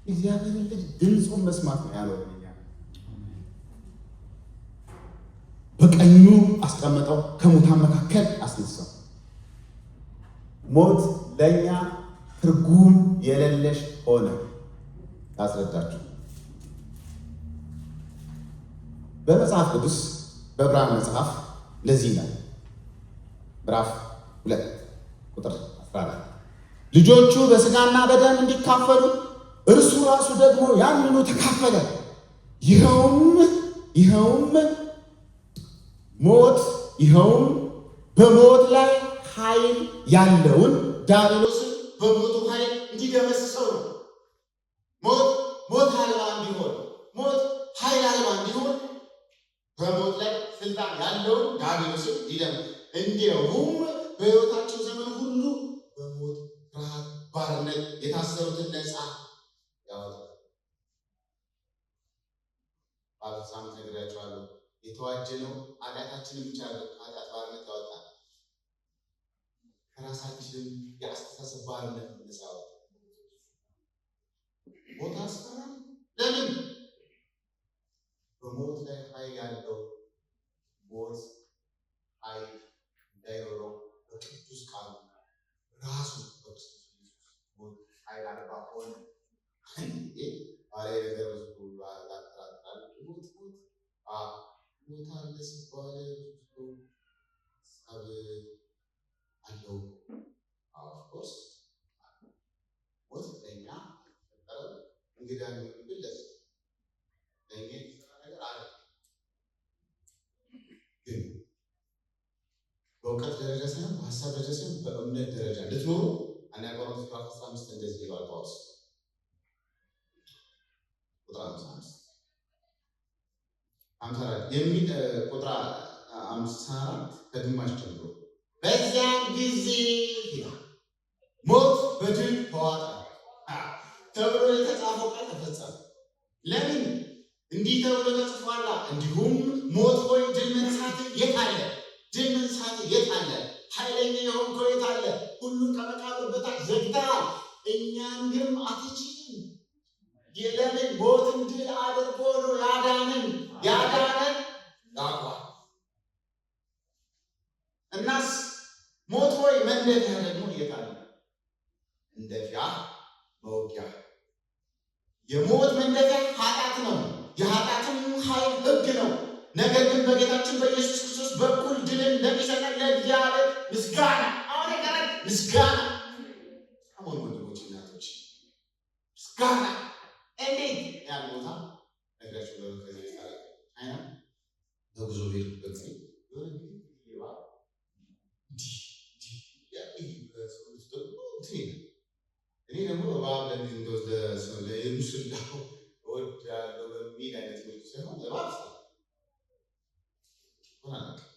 እግዚአብሔር ልጅ ድምፁን መስማት ነው ያለው። በቀኙ አስቀመጠው፣ ከሙታን መካከል አስነሳው። ሞት ለእኛ ትርጉም የሌለሽ ሆነ። ታስረዳችሁ በመጽሐፍ ቅዱስ በዕብራውያን መጽሐፍ ለዚህ ነው ምዕራፍ 2 ቁጥር 14 ልጆቹ በሥጋና በደም እንዲካፈሉ እርሱ ራሱ ደግሞ ያንኑ ተካፈለ። ይኸውም በሞት ላይ ኃይል ያለውን ዲያብሎስን በሞቱ ኃይል እንዲደመስሰው ነው። ሞት አልባ እንዲሆን፣ ሞት ኃይል አልባ እንዲሆን በሞት ላይ ስልጣን ያለውን ዲያብሎስን እንዲሁም በሕይወታቸው ዘመን ሁሉ በሞት ፍርሃት ባርነት የታሰሩትን ነፃ ያወጣል። ሳምንት ነግሬያቸዋለሁ። የተዋጀነው ኃጢአታችንን ብቻ ኃጢአት ባርነት ያወጣል። ከራሳችን የአስተሳሰብ ባርነት ነፃ ያወጣል። ሞት አስፈራም። ለምን? በሞት ላይ ኃይል ያለው ሞት ኃይል እንዳይኖረው በቅዱስ ቃሉ ራሱ በክርስቶስ ኢየሱስ ሞት ኃይል አልባ ሆነ። ባላይ ነገር ብዙ ላጠራጥራል። ሞት አለ ሲባል ሀሳብ አለው። ኦፍኮርስ ሞት ለእኛ እንግዳ የሚሆንብለት ለእኛ የተሰራ ነገር አለ። ግን በእውቀት ደረጃ ሳይሆን በሀሳብ ደረጃ ሳይሆን በእምነት ደረጃ እንድትኖሩ አንደኛ ቆሮንቶስ ምዕራፍ 15 እንደዚህ ይላል ጳውሎስ ቁጥር 54 ቁጥር 54 ከግማሽ ጀምሮ በዚያን ጊዜ ይላል ሞት በድል ተዋጠ ተብሎ የተጻፈው ቃል ተፈጸመ። ለምን? እንዲህ ተብሎ ተጽፏል። እንዲሁም ሞት ሆይ ድል መንሳትህ የት አለ? ድል መንሳትህ የት አለ? ኃይለኛ የሆንከው የት አለ? ሁሉን ከመቃብር በታች ዘግተሃል፣ እኛን ግን አትችልም። ለምን? ሞትን ድል አድርጎ ነው ያዳነን ያቋል። እናስ ሞት ሆይ መንደፊያ ደግሞ የት አለ? መንደፊያ መውጊያ። የሞት መንደፊያ ኃጢአት ነው። የኃጢአትም ኃይል ሕግ ነው። ነገር ግን በጌታችን በኢየሱስ ክርስቶስ በኩል ድልን ለሚሰጠን ለእግዚአብሔር ምስጋና። አሁን የቀረን ምስጋና። አሁን ወንድሞች እናቶች፣ ምስጋና እንዴት ያን ቦታ ነግራችሁ ከዚህ ይታረቅ አይና በጉዞ ቤት በጊዜ እኔ ደግሞ እባብ ለዚህ እንደወደ የሙስላው እወዳለሁ በሚል አይነት መልኩ ሳይሆን እባብ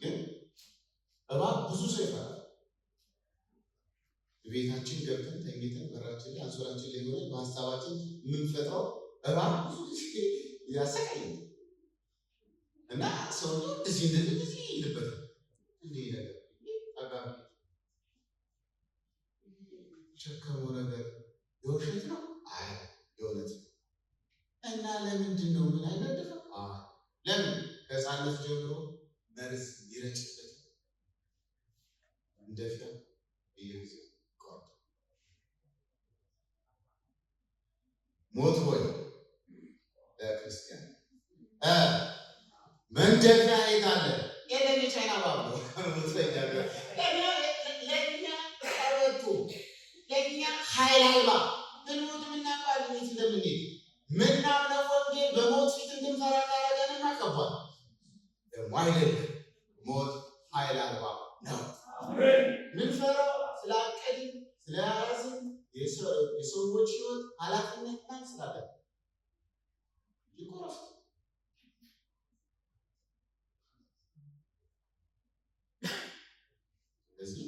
ግን እባብ ብዙ ሰው ይፈራል። ቤታችን ገብተን ተኝተን በራችን ላይ አንሶላችን ላይ ሆነን በሀሳባችን የምንፈጥረው እባብ ብዙ ጊዜ ያሰቃየን እና ሰው እዚህ እንደዚህ ይልበታል። እንዲህ ነገር አጋር ሸከመው ነገር የውሸት ነው? አይ የእውነት ነው። እና ለምንድን ነው ምን አይነደፈው? ለምን? ከሕፃነት ጀምሮ መርዝ ይረጭበት እንደፊያ በየጊዜው ቆርጦ ሞት ሆይ ለክርስቲያን መንደፊያ የት አለ? የለም። የቻይና ባቡ ለእኛ ኃይል አልባ ብንሞት የምናውቃል ቤት እንደምንሄድ ምናምነው ወንጌል በሞት ፊት እንድንፈራ ካረገን እናቀባል። ደግሞ አይደለም። ሞት ኃይል አልባ ነው። ምንፈራው ስላቀድን ስለያዝን የሰዎች ህይወት ኃላፊነት ላይ ስላለ ይቆረፍ። ስለዚህ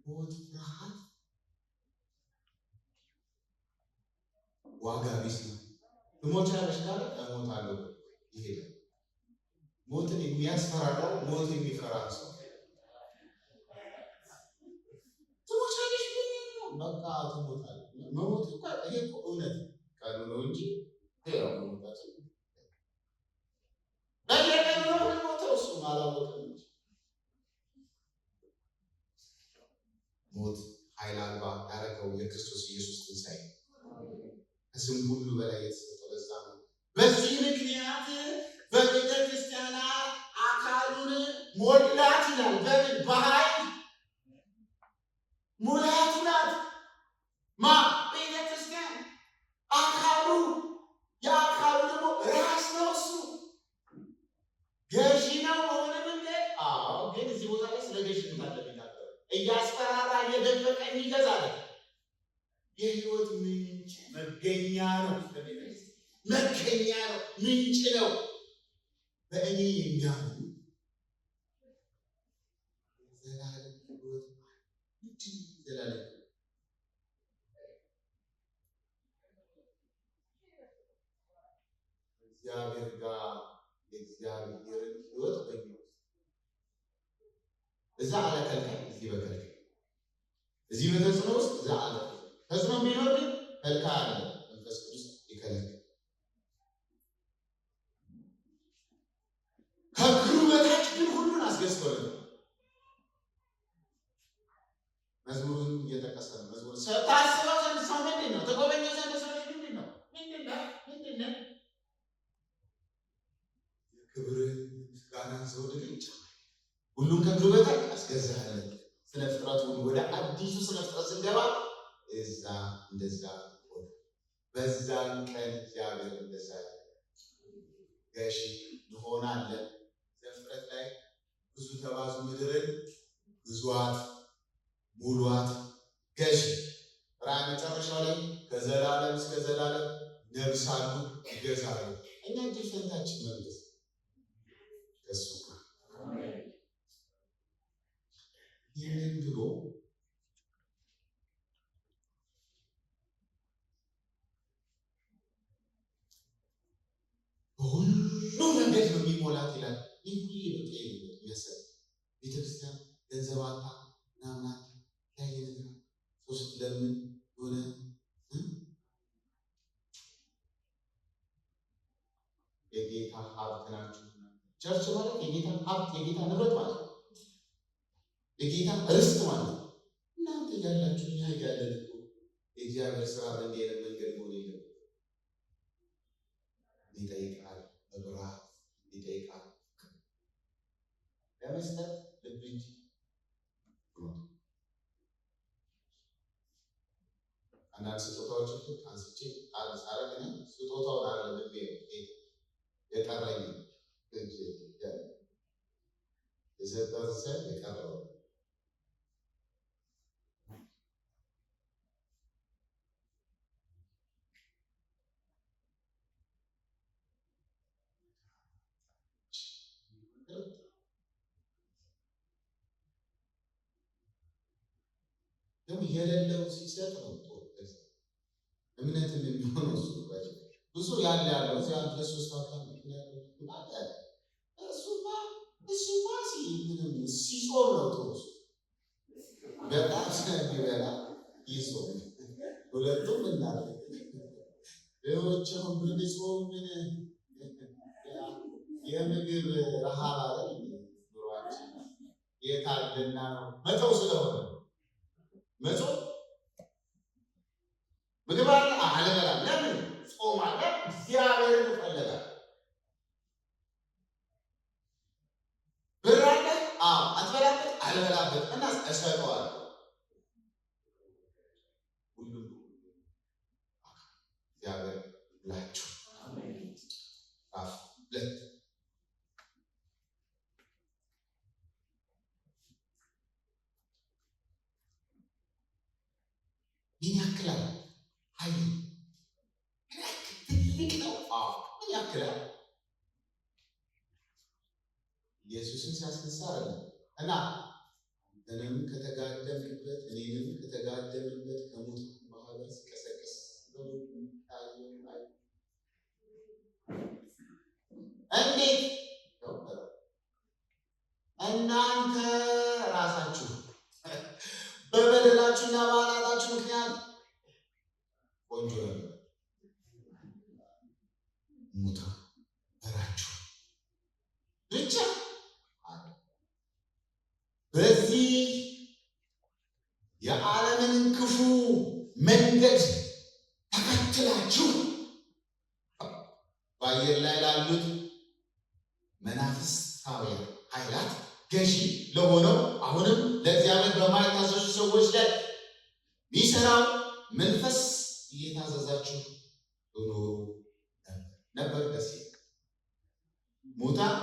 ሞት ፍርሃት ዋጋ ቢስ ነው። ትሞቻለሽ ካለ እሞታለሁ ይሄዳል። ሞትን የሚያስፈራራው ሞት የሚፈራ ሰው ትሞቻለሽ በቃ ትሞታለህ። መሞት እኮ ይሄ እኮ እውነት ቃሉ ነው እንጂ ያው ሞታችን በየቀኑ ነው የምንሞተው። እሱም አላወቅም እንጂ ሞት ኃይል አልባ ያደረገው የክርስቶስ ኢየሱስ ትንሣኤ ከስም ሁሉ በላይ የተሰጠው ለዛ ነው። በዚህ ምክንያት በቤተ ክርስቲያናት አካሉን ሞላት ይላል። በምን በኃይል ሙላቱ ናት። ማ ቤተ ክርስቲያን አካሉ የአካሉ ደግሞ ራስ ነው። እሱ ገዢ ነው በሆነ መንገድ። አዎ፣ ግን እዚህ ቦታ ላይ ስለ ገዥነት አለ የሚናገረው። እያስፈራራ እየደበቀ የሚገዛል። የህይወት ምንጭ መገኛ ነው። መገኛ ነው፣ ምንጭ ነው። በእኔ የሚያምኑ ዘላለም ህይወት ዘላለም እግዚአብሔር ጋር የእግዚአብሔርን ህይወት በእኛ ውስጥ እዛ አለከልካይ እዚህ በከልካይ እዚህ በተጽዕኖ ውስጥ እዛ አለ ተጽዕኖ የሚኖር ግን ከልካይ አለ። መንፈስ ቅዱስ ይከለክል። ከእግሩ በታች ግን ሁሉን አስገዝቶልን መዝሙሩን እየጠቀሰ ነው። መዝሙር ታስበው ዘንድ ሰው ምንድን ነው? ተጎበኘው ዘንድ ሰው ምንድን ነው? ምንድን ነው? የክብርን ምስጋና ዘውድ ግን ሁሉን ከእግሩ በታች አስገዛለን። ስነ ፍጥረት ሁሉ ወደ አዲሱ ስነ ፍጥረት ስንገባ እዛ እንደዛ ሆነ። በዛን ቀን እግዚአብሔር እንደዛ ገዢ እንሆናለን። ዘፍጥረት ላይ ብዙ ተባዙ ምድርን ብዙዋት ሙሏት ገዢ። ራዕይ መጨረሻው ላይ ከዘላለም እስከ ዘላለም ነግሳሉ ይገዛሉ። እኛ እድል ፈንታችን መንግስት ከሱ ጋር ይህንን ብሎ በሁሉ መንገድ ነው የሚሞላት ይላል። ይህ ሁሉ በቃ የሚያሰብ ቤተክርስቲያን ገንዘብ አጣ ምናምናት ያየ ነገር ሶስት ለምን ሆነ የጌታ ሀብት ናችሁ። ቸርች ማለት የጌታ ሀብት የጌታ ንብረት ማለት ነው። የጌታ ርስት ማለት ነው። እናንተ ያላችሁ እኛ ያለን እኮ የእግዚአብሔር ስራ በእንዲህ አይነት መንገድ መሆን የለም። ይጠይቃል፣ መብራት ይጠይቃል፣ ለመስጠት ልብ እንጂ አንዳንድ ስጦታዎች አንስቼ አረግ ስጦታውን አለ ልቤ የቀረኝ የሰጠው ሰ የቀረው ደግሞ የሌለው ሲሰጥ ነው ጥሩ እምነትም የሚሆነው እሱ ባቸው ብዙ ያለው እዚህ አንድ ለሶስት አካል ምክንያት እሱማ ምንም ሲጾም ነው ጥሩ በጣም ስለሚበላ ይጾም ሁለቱም እናደርግ ሌሎችም ብንጾም ምን የምግብ ረሃብ አለ ኑሯችን የታደና ነው መተው ስለሆነ መጾም ምግብ አለ አለበላም። ለምን ጾም አለ? እግዚአብሔርን እፈልጋለሁ። ብር አለ አትበላበት አልበላበት እና እሰጠዋለሁ። ሁሉም እግዚአብሔር ብላችሁ ራፍ ሁለት ምን ያክላል? ኃይል ትልቅ ነው። ምን ያክላል? ኢየሱስን ሲያስነሳ አለ እና እኔንም ከተጋደምንበት ከሙታን ማህበር ሲቀሰቅስ እንዴት እናንተ ራሳችሁ በበደላችሁና በኃጢአታችሁ ምክንያት ቆንጆ ነበር ሙታን ነበራችሁ ብቻ በዚህ የዓለምን ክፉ መንገድ ተከትላችሁ በአየር ላይ ላሉት መናፍስታውያን ኃይላት ገዢ ለሆነው አሁንም ለእግዚአብሔር በማይታዘዙ ሰዎች ላይ ሚሰራው መንፈስ እየታዘዛችሁ ኖሩ ነበር። ደስ ሙታን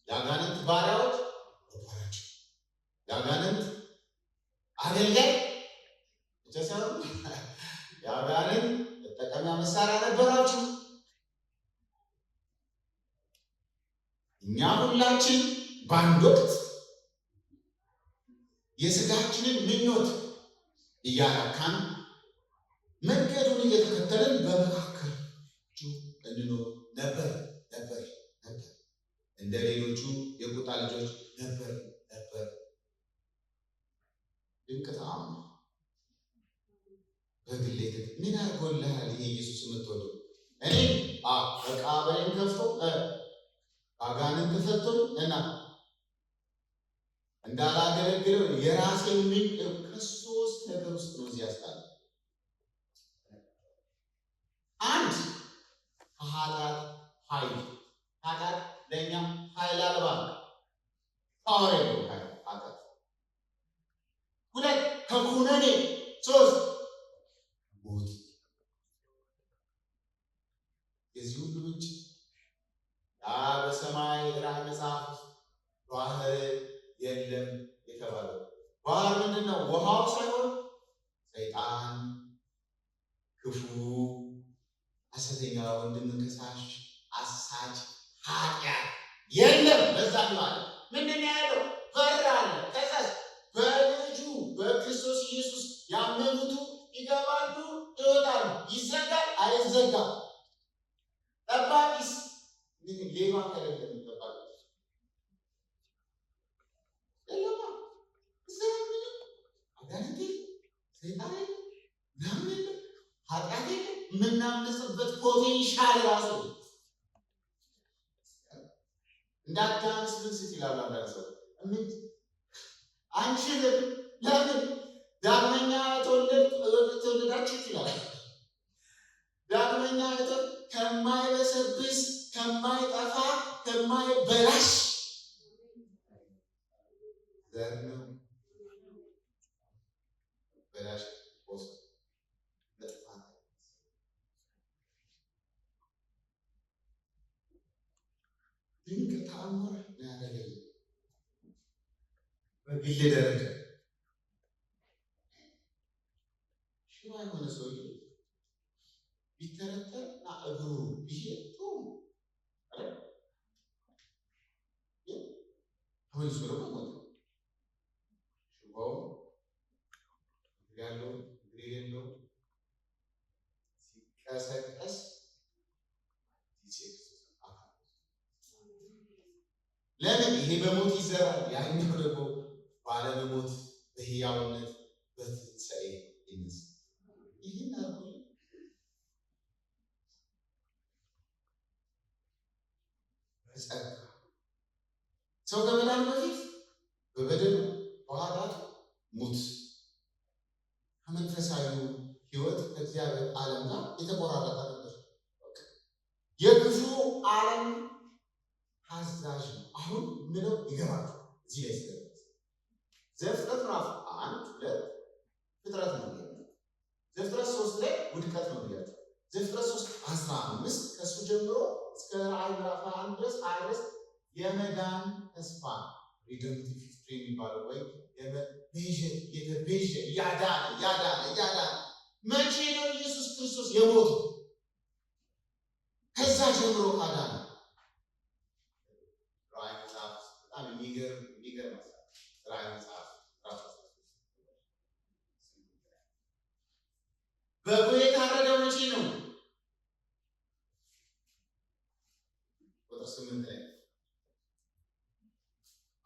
የአጋንንት ባሪያዎች ነበራችሁ። የአጋንንት አገልጋይ ብቻ ሳይሆን የአጋንንት መጠቀሚያ መሳሪያ ነበራችሁ። እኛ ሁላችን በአንድ ወቅት የሥጋችንን ምኞት እያረካን መንገዱን እየተከተልን በመካከላችሁ እንኖር ነበር። እንደ ሌሎቹ የቁጣ ልጆች ነበር። ድንቅ ተአምር በግሌ ምን አድርጎልሃል? ይሄ ኢየሱስ የምትወደው እኔ መቃብሬን ከፍቶ አጋንንት ፈቶኝ እና እንዳላገለግለው የራሴን ከሶስት ነገር ውስጥ ነው እዚህ ያስጣል። አንድ ከኃጢአት ኃይል ኃጢአት ለእኛ ኃይል አልባ ፓወር የለው ኃጢአት። ሁለት ከኩነኔ፣ ሶስት ሞት። የዚህ ሁሉ ምንጭ በሰማይ ራእይ መጽሐፍ ባህር የለም የተባለው ባህር ምንድን ነው? ውሃው ሳይሆን ሰይጣን፣ ክፉ፣ ሐሰተኛ ወንድም ከሳሽ፣ አሳች፣ ኃጢአት የለም። በዛ ማለት ምንድን ነው ያለው? በር አለ። ከዛስ በልጁ በክርስቶስ ኢየሱስ ያመኑቱ ይገባሉ፣ ይወጣሉ። ይዘጋል አይዘጋም? ጠባቂስ ሌባ ከሌለ የሚጠባቂ ሌባ አጋንንት ሰይጣን ምናምን ኃጢአት የምናምጽበት ፖቴንሻል ራሱ እንዳዳምስ ልንስት ይላሉ አንዳንድ ሰው አንችልም። ለምን ዳግመኛ ተወለዳችሁ ይላል። ዳግመኛ ከማይበሰብስ ከማይጠፋ ከማይበላሽ ዘር ነው። በላሽ ለጥፋት ድንቅ ተአምር ያደረገ በግል ደረጃ ሽባ የሆነ ሰውዬ ቢተረተርና እግሩ ቢሄድ ተመልሶ ደግሞ ሞተ። ሽባው ያለው እግር የሌለው ሲቀሰቀስ ለምን ይሄ በሞት ይዘራል፣ ያኛው ደግሞ ባለመሞት በሕያውነት በትንሣኤ ይነሳል። ይህን አርጎ በጸጋ ሰው ከመዳኑ በፊት በበደሉ በኃጢአቱ ሙት ከመንፈሳዊ ሕይወት ከእግዚአብሔር ዓለም ጋር የተቆራረጠ ነበር። የክፉ ዓለም ታዛዥ ነው። አሁን ምለው ይገባል። እዚህ ላይ ስለደረሰ ዘፍጥረት ምዕራፍ 1-2 ፍጥረት ነው። ዘፍጥረት 3 ላይ ውድቀት ነው ብያለሁ። ዘፍጥረት 3:15 ከእሱ ጀምሮ እስከ ራዕይ ምዕራፍ 1 ድረስ 20 የመዳን ተስፋ ሪደምፕቲቭ ሂስትሪ የሚባለው ወይ የተቤዠ ያዳነ መቼ ነው ኢየሱስ ክርስቶስ የሞተው? ከዛ ጀምሮ ካዳነ ራዕይ መጽሐፍ በጣም የሚገርም ራዕይ መጽሐፍ በጉ የታረደው መቼ ነው? ቁጥር 8 ላይ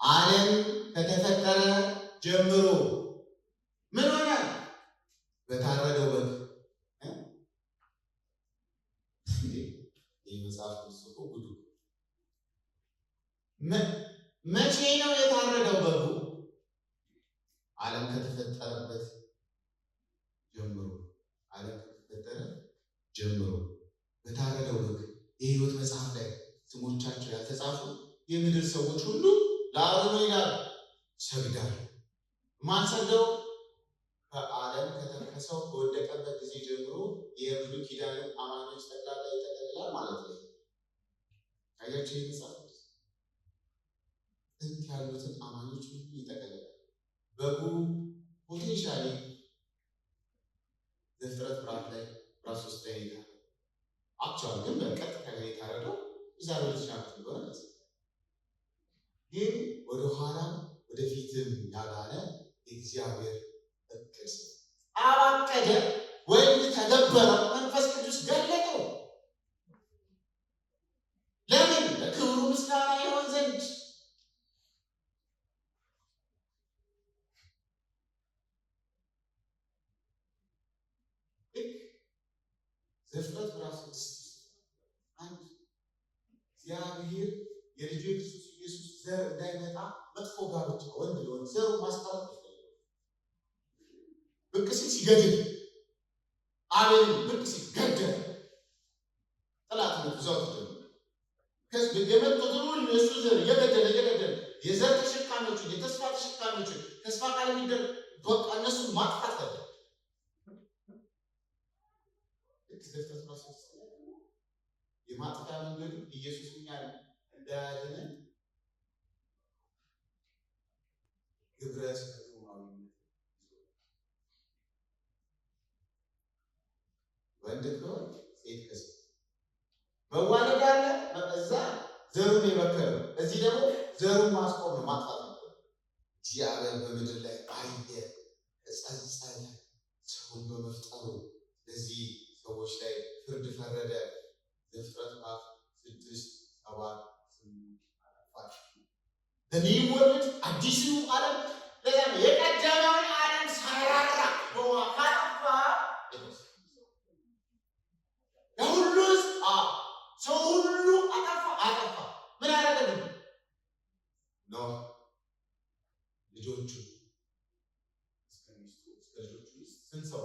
ዓለም ከተፈጠረ ጀምሮ ምን ሆነ? በታረደው በግ። ይህ መጽሐፍ ጽፎ ጉዱ መቼ ነው የታረደው በጉ? ዓለም ከተፈጠረበት ጀምሮ። ዓለም ከተፈጠረ ጀምሮ በታረደው በግ የሕይወት መጽሐፍ ላይ ስሞቻቸው ያልተጻፉ የምድር ሰዎች ሁሉ ለአብ ይላል ሰግዳል። ማን ሰግደው? ከዓለም ከተከሰው ከወደቀበት ጊዜ ጀምሮ የብሉይ ኪዳን አማኞች ጠቅላላ ይጠቀልላል ማለት ነው። አያችሁ፣ ይህ መጽሐፍ ጥንት ያሉትን አማኞች ሁሉ ይጠቀልላል። በጉ ፖቴንሻሊ ዘፍጥረት ምዕራፍ ላይ ምዕራፍ 3 ላይ ይታረዳል። አክቹዋሊ ግን በቀጥታ ላይ የታረደው የዛሬ 2000 ዓመት እንደሆነ ግን ወደኋላ ወደፊትም ያላለ የእግዚአብሔር እቅድ አባከደ ወይም ተገበረው፣ መንፈስ ቅዱስ ገለጠው። ለምን? ለክብሩ ምስጋና ይሆን ዘንድ። ዘፍጥረት ምዕራፍ 6 አንድ እግዚአብሔር የልጁ የክርስቶስ ኢየሱስ ዘር እንዳይመጣ መጥፎ ጋብቻ ወንድ ለወንድ ዘሩ ማስታረቅ ብቅ ሲል ሲገድል፣ አቤልን ብቅ ሲል ገደለ። ጠላትነቱ እዛው ተጀመረ። የመጡትን ሁሉ የእሱ ዘር እየገደለ የዘር ተሸካሚዎችን የተስፋ ተሸካሚዎችን ተስፋ ቃል የሚደር በቃ እነሱን ማጥፋት አለ። የማጥፋት መንገዱ ኢየሱስ እኛን እንዳያድነን ግብረ ሰዶማዊነት ወንድ ከሆነ ሴት ከሴት መዋለድ አለ። እዛ ዘሩን የመከረው እዚህ ደግሞ ዘሩን ማስቆም ነው፣ ማጥፋት ነው። እግዚአብሔር በምድር ላይ አየ፣ ተጸጸተ ሰውን በመፍጠሩ። ለዚህ ሰዎች ላይ ፍርድ ፈረደ። ዘፍጥረት ምዕራፍ 6 7 8 በኒው ወርልድ አዲሱ ዓለም ለዛም የቀደመውን ዓለም ሳይራራ በዋካፋ የሁሉ ሰው ሁሉ አጠፋ። ምን አደረገ? ኖህ ልጆቹ እስከ ሚስቱ እስከ ልጆቹ ስንት ሰው?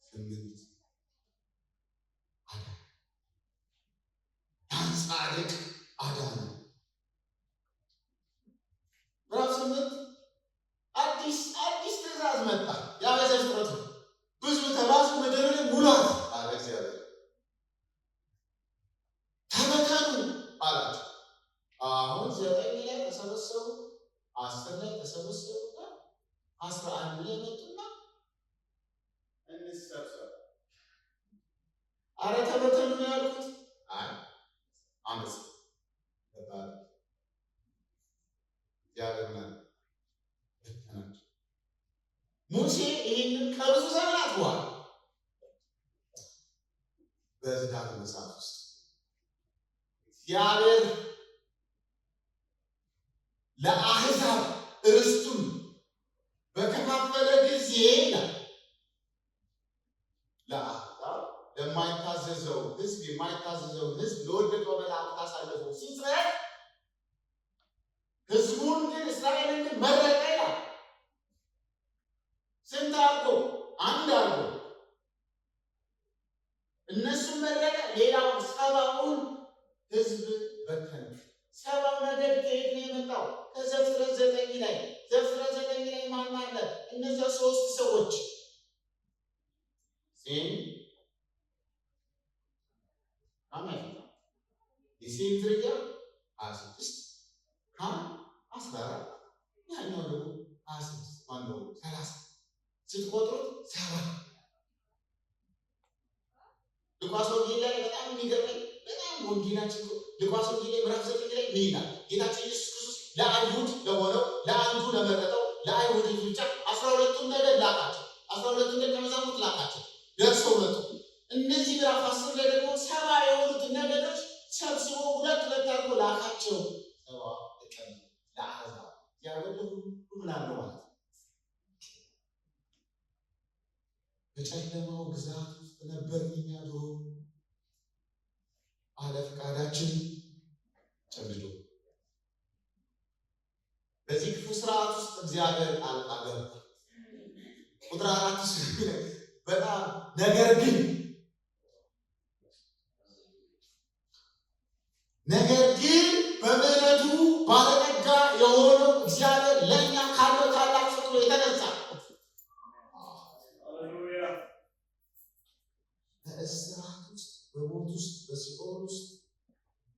8 አዳነ። ያን ጻድቅ አዳነ። ምዕራፍ 8 አዲስ ትእዛዝ መጣ። ያ በዘፍጥረት ብዙ ተባዙ ምድርን ሙሏት አለ እግዚአብሔር። ተበተኑ አላቸው። አሁን 9 ላይ ተሰበሰቡ፣ 10 ላይ ተሰበሰቡና 11 ላይ መጡና እንሰብሰብ። አረ ተበተኑ ነው ያሉት። አይ አመጽ ተባለ። ያለና ሙሴ ይህንን ከብዙ ዘመናት በኋላ በዘዳግም መጽሐፍ ውስጥ እግዚአብሔር ለአሕዛብ ርስቱን በከፋፈለ ጊዜ ለአሕዛብ ለማይታዘዘው ሕዝብ የማይታዘዘው ሕዝብ ለወደቀው መላእክት አሳልፎ ሲሰጥ ሕዝቡን ግን እስራኤልን ግን መረጠ ይላል። ስንት አድርጎ? አንድ አድርጎ እነሱን መረጠ። ሌላውን 70ውን ሕዝብ በተነ። 70 ነገድ ከየት ነው የመጣው? ከዘፍጥረት 9 ላይ። ዘፍጥረት 9 ላይ ማን አለ? እነዚያ 3 ሰዎች ሴም የሴም ዝርያ 26 14 ያኛው ደግሞ 26 ማነው 30 ስትቆጥሩት 7። ሉቃስ ወንጌል ላይ በጣም የሚገርመኝ በጣም ወንጌላችን ሉቃስ ወንጌል ላይ ምዕራፍ 9 ላይ ምን ይላል? ጌታችን ኢየሱስ ክርስቶስ ለአይሁድ ለሆነው ለአንዱ ለመረጠው ለአይሁድ ብቻ 12ቱን ነገድ ላካቸው። 12ቱን ደቀ መዛሙርት ላካቸው። ደርሰው መጡ። እነዚህ ምዕራፍ 10 ላይ ደግሞ 70 የሆኑት ነገዶች ሰብስቦ ሁለት አድርጎ ላካቸው። 70 ቀን ለአሕዛብ ያወጡ ምን አለው ማለት ነው። በጨለማው ግዛት ውስጥ ነበር እኛ ድሮ አለ ፈቃዳችን ጨምዶ በዚህ ክፉ ስርዓት ውስጥ እግዚአብሔር ጣልቃ ገባ። ቁጥር 4 በጣም ነገር ግን በምሕረቱ ባለጠጋ የሆነው እግዚአብሔር ለእኛ ካለው ታላቅ ፍቅሩ የተነሳ በእስራት ውስጥ በሞት ውስጥ በሲኦል ውስጥ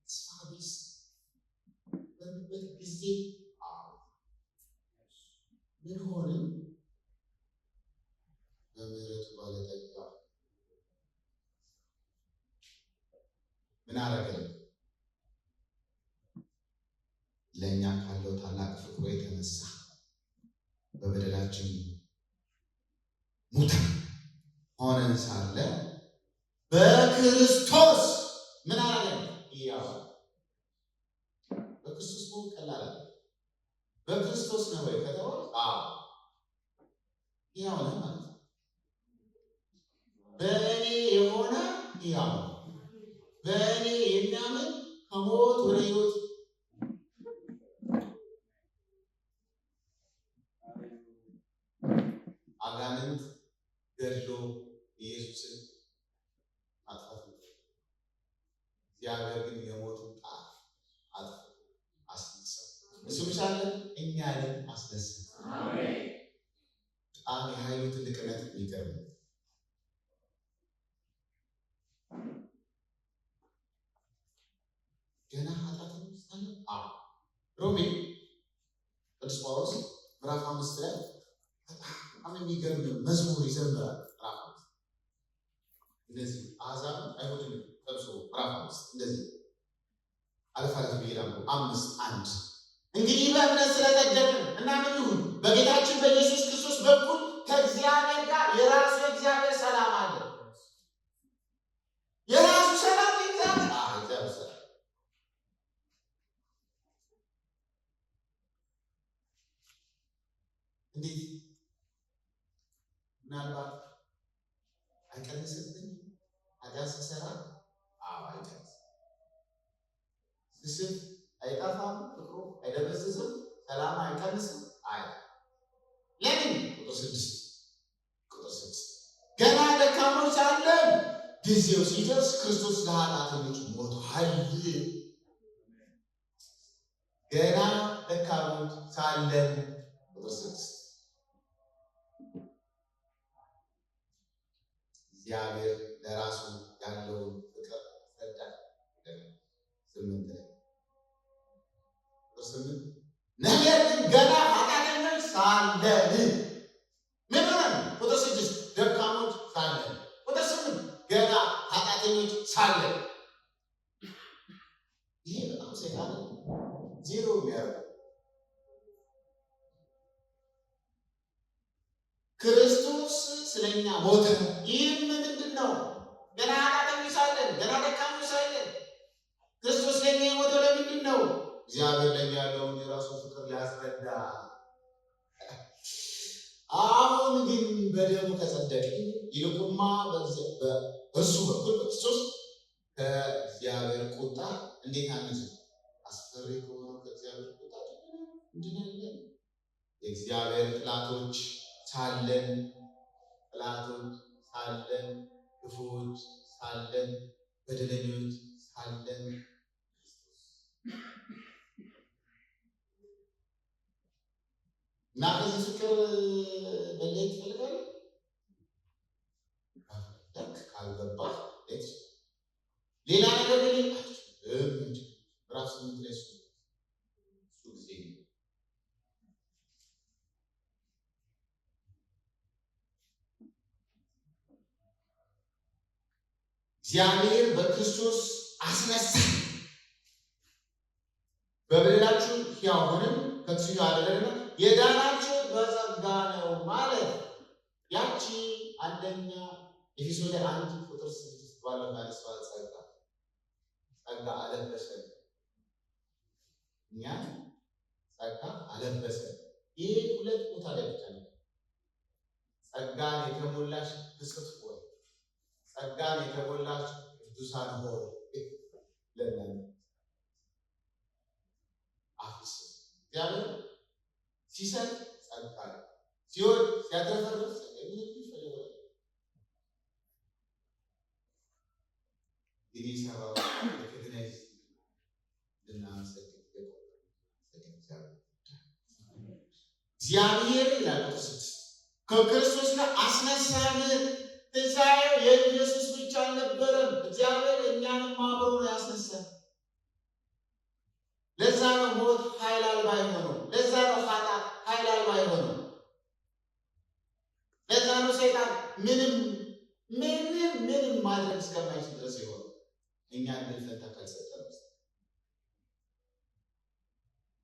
ተስፋ ቢስ በሚበት ጊዜ ምን ሆንን? በምሕረቱ ባለጠጋ ምን አደረገልን? ለእኛ ካለው ታላቅ ፍቅሩ የተነሳ በበደላችን ሙታን ሆነን ሳለ በክርስቶስ ምን አደረገን? ሕያው። በክርስቶስ መሆን ቀላል አይደለም። በክርስቶስ ነው ወይ ከተባለ ሕያው ነህ ማለት ነው። በእኔ የሆነ ሕያው ነው። በእኔ የሚያምን ከሞት ወደ ሕይወት አጋንንት ገድሎ ኢየሱስን አጥፋት ነው። እግዚአብሔር ግን የሞቱን ጣር አጥፎ አስነሳው። እሱ ብቻ አይደለም እኛንም አስነሳ። አሜን። በጣም የኃይሉ ትልቅነት የሚገርም ገና ኃጢአትን ሳለ ሮሜ ቅዱስ ጳውሎስ ምዕራፍ 5 ላይ በጣም የሚገርም መዝሙር ይዘምራል። ምዕራፍ 5 እንደዚህ አሕዛብ አይሁድን ጠብሶ ምዕራፍ 5 እንደዚህ አልፋት ብሄዳሉ 5:1 እንግዲህ በእምነት ስለጸደቅን እና ምን ይሁን በጌታችን በኢየሱስ ክርስቶስ በኩል ከእግዚአብሔር ጋር የራሱ የእግዚአብሔር ሰላም አለ። የራሱ ሰላም እግዚአብሔር ሰላም እንዴት ምናልባት አይቀንስብኝ ኃጢአት ስሰራ አይቀንስም። ስስት አይጠፋም፣ ፍቅሩ አይደበዝዝም፣ ሰላም አይቀንስም። ለምን? ቁጥር 6 ገና ደካሞች ሳለን ጊዜው ሲደርስ ክርስቶስ ለኃጢአተኞች ሞቷል። ገና ደካሞች ሳለን ቁጥር 6 እግዚአብሔር ለራሱ ያለውን ፍቅር ረዳት። 8 ነገር ግን ገና ኃጢአተኞች ሳለን ምን ሆነን? ቁጥር 6 ደካሞች ሳለን። ቁጥር 8 ገና ኃጢአተኞች ሳለን። ይሄ በጣም ሰይጣን ዜሮ የሚያደርገው ክርስቶስ ስለኛ ሞተ። ይህም ምንድን ነው? ገና ኃጢአተኞች ሳለን፣ ገና ደካሞች ሳለን ክርስቶስ ለኛ የሞተው ለምንድን ነው? እግዚአብሔር ለኛ ያለውን የራሱን ፍቅር ሊያስረዳ። አሁን ግን በደሙ ከጸደቅን ይልቁማ በእርሱ በኩል በክርስቶስ ከእግዚአብሔር ቁጣ እንዴት አንጽ አስፈሪ ከሆነው ከእግዚአብሔር ቁጣ እንድናለን። የእግዚአብሔር ጠላቶች ሳለን ክፉዎች ሳለን በደለኞች ሳለን እና ከዚህ ፍቅር መለየት ትፈልጋለህ? ካልገባህ ሌላ ነገር ምዕራፍ 8 ላይ እሱ ጊዜ እግዚአብሔር በክርስቶስ አስነሳ፣ በበደላችሁ ሕያው ሆነን ከእርሱ ያደረግነው የዳናችሁ በጸጋ ነው ማለት። ያቺ አንደኛ ኤፌሶን 1:6 ባለው ማለስዋል ጸጋ አለበሰን። እኛን ጸጋ አለበሰን። ይሄ ሁለት ቦታ ላይ ብቻ ነው። ጸጋን የተሞላሽ ብጽዕት ሆይ፣ ጸጋን የተሞላሽ ቅዱሳን ሆይ ለምን አፍስ እግዚአብሔር ሲሰጥ ጸጋ ሲሆን ሲያተርፈው ይፈልጋል። ይህ ሰራው ለከተናይስ ልናመሰግን እግዚአብሔር ይላል ከክርስቶስ ጋር አስነሳን። ትንሣኤው የኢየሱስ ብቻ አልነበረም። እግዚአብሔር እኛንም አብሮ ነው ያስነሳን። ለዛ ነው ሞት ኃይል አልባ የሆነው። ለዛ ነው ኃጢአት ኃይል አልባ የሆነው። ለዛ ነው ሰይጣን ምንም ማድረግ እስከማይችል ድረስ የሆነው። እኛ ግን ፈንታ ካልሰጠን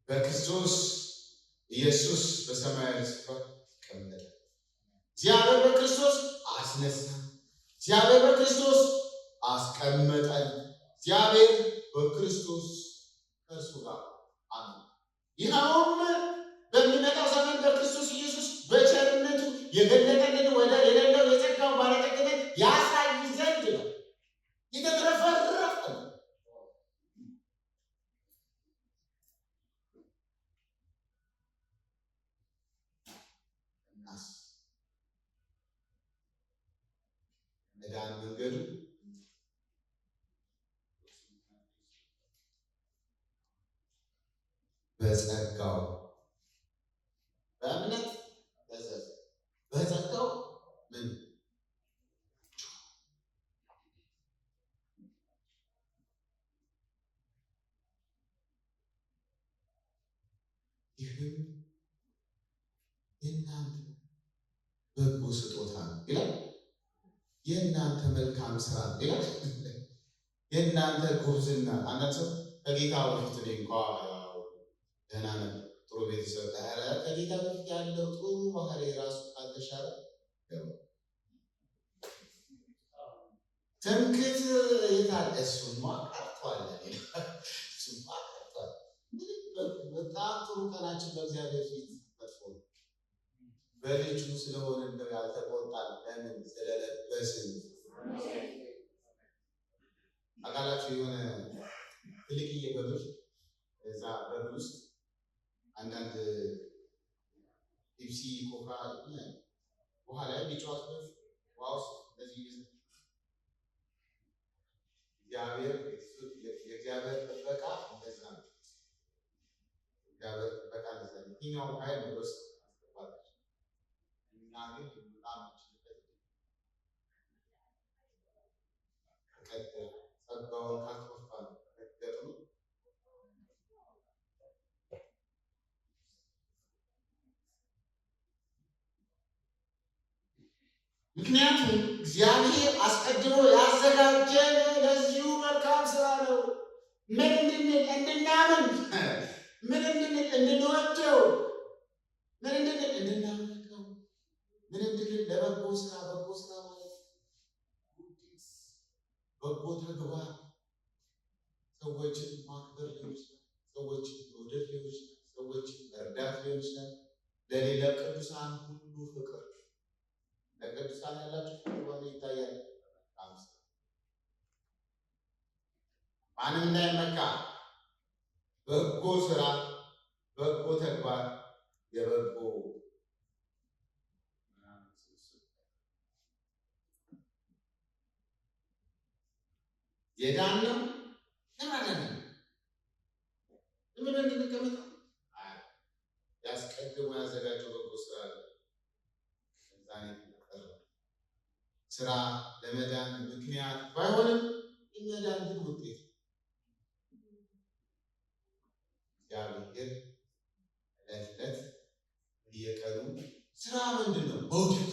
በክርስቶስ ኢየሱስ በሰማያዊ ስፍራ ተቀመጠ። እግዚአብሔር በክርስቶስ አስነሳን። እግዚአብሔር በክርስቶስ አስቀመጠን። እግዚአብሔር በክርስቶስ ከእርሱ ጋር አለ። ይኸውም በሚመጣው ዘመን በክርስቶስ ኢየሱስ በቸርነቱ የገለጠልን ወደር የሌለው የጸጋው ባለጠግነት ያሳይ ዘንድ ነው። የተትረፈረፈ ነው። መዳን መንገዱ በጸጋው በእምነት በጸጋው ምን ይህም የእናንተ በጎ ስጦታ ይላል። የእናንተ መልካም ስራ ይላል። የእናንተ ጉብዝና አንዳንድ ሰው ከጌታ በፊት እኔ እንኳ ደህና ነበር፣ ጥሩ ቤተሰብ ከጌታ በፊት ያለው ጥሩ ባህሪ ራሱ ካልተሻለ ትምክህት የታል? እሱማ ቀርቷል። በጣም ጥሩ ቀናችን በእግዚአብሔር ፊት መጥፎ ነው። በልጁ ስለሆነ እንደው ያልተቆጣን ለምን? ስለለበስን። አካላችሁ የሆነ ትልቅዬ በብር እዛ በብር ውስጥ አንዳንድ ፒፕሲ፣ ኮካ ውሃ ላይ ቢጫወት ውሃ ውስጥ እንደዚህ የእግዚአብሔር ጥበቃ እንደዛ ነው። እግዚአብሔር ጥበቃ እንደዛ ነው። የትኛውም ኃይል ወደ ውስጥ አስገባለች። እኛ ግን በጣም ችልበት ተቀደር ጸጋውን ካስወፋል ገጥሙ ምክንያቱም እግዚአብሔር አስቀድሞ ያዘጋጀን ለዚሁ መልካም ስራ ነው። ምን እንድንል? እንድናምን። ምን እንድንል? እንድንወደው። ምን እንድንል? እንድናመልከው። ምን እንድንል? ለበጎ ስራ። በጎ ስራ ማለት በጎ ተግባር፣ ሰዎችን ማክበር ሊሆን ይችላል፣ ሰዎችን መውደድ ሊሆን ይችላል፣ ሰዎችን መርዳት ሊሆን ይችላል። ለሌላ ቅዱሳን ሁሉ ፍቅር። ለቅዱሳን ያላችሁ ፍቅር ይታያል። ማንም እንዳይመካ በጎ ስራ፣ በጎ ተግባር፣ የበጎ የዳነው ለማለት ነው። ምን እንድንቀመጥ ያስቀድሞ ያዘጋጀው በጎ ስራ አለ። ስራ ለመዳን ምክንያት ባይሆንም የመዳን ግን ውጤት እግዚአብሔር ዕለት ዕለት እየቀኑ ስራ ምንድን ነው? መውደድ።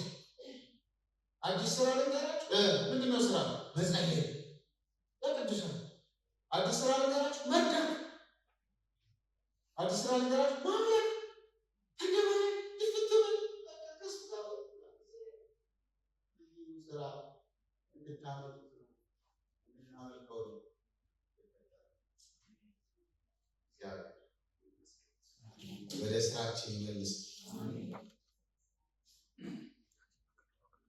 አዲስ ስራ ልንገራችሁ። ምንድን ነው ስራ? መጸለይ ለቅዱሳን። አዲስ ስራ ልንገራችሁ፣ መዳን። አዲስ ስራ ልንገራችሁ፣ ማምለክ። ስራ ልናመልከው ወደ ስራችን ይመልስ።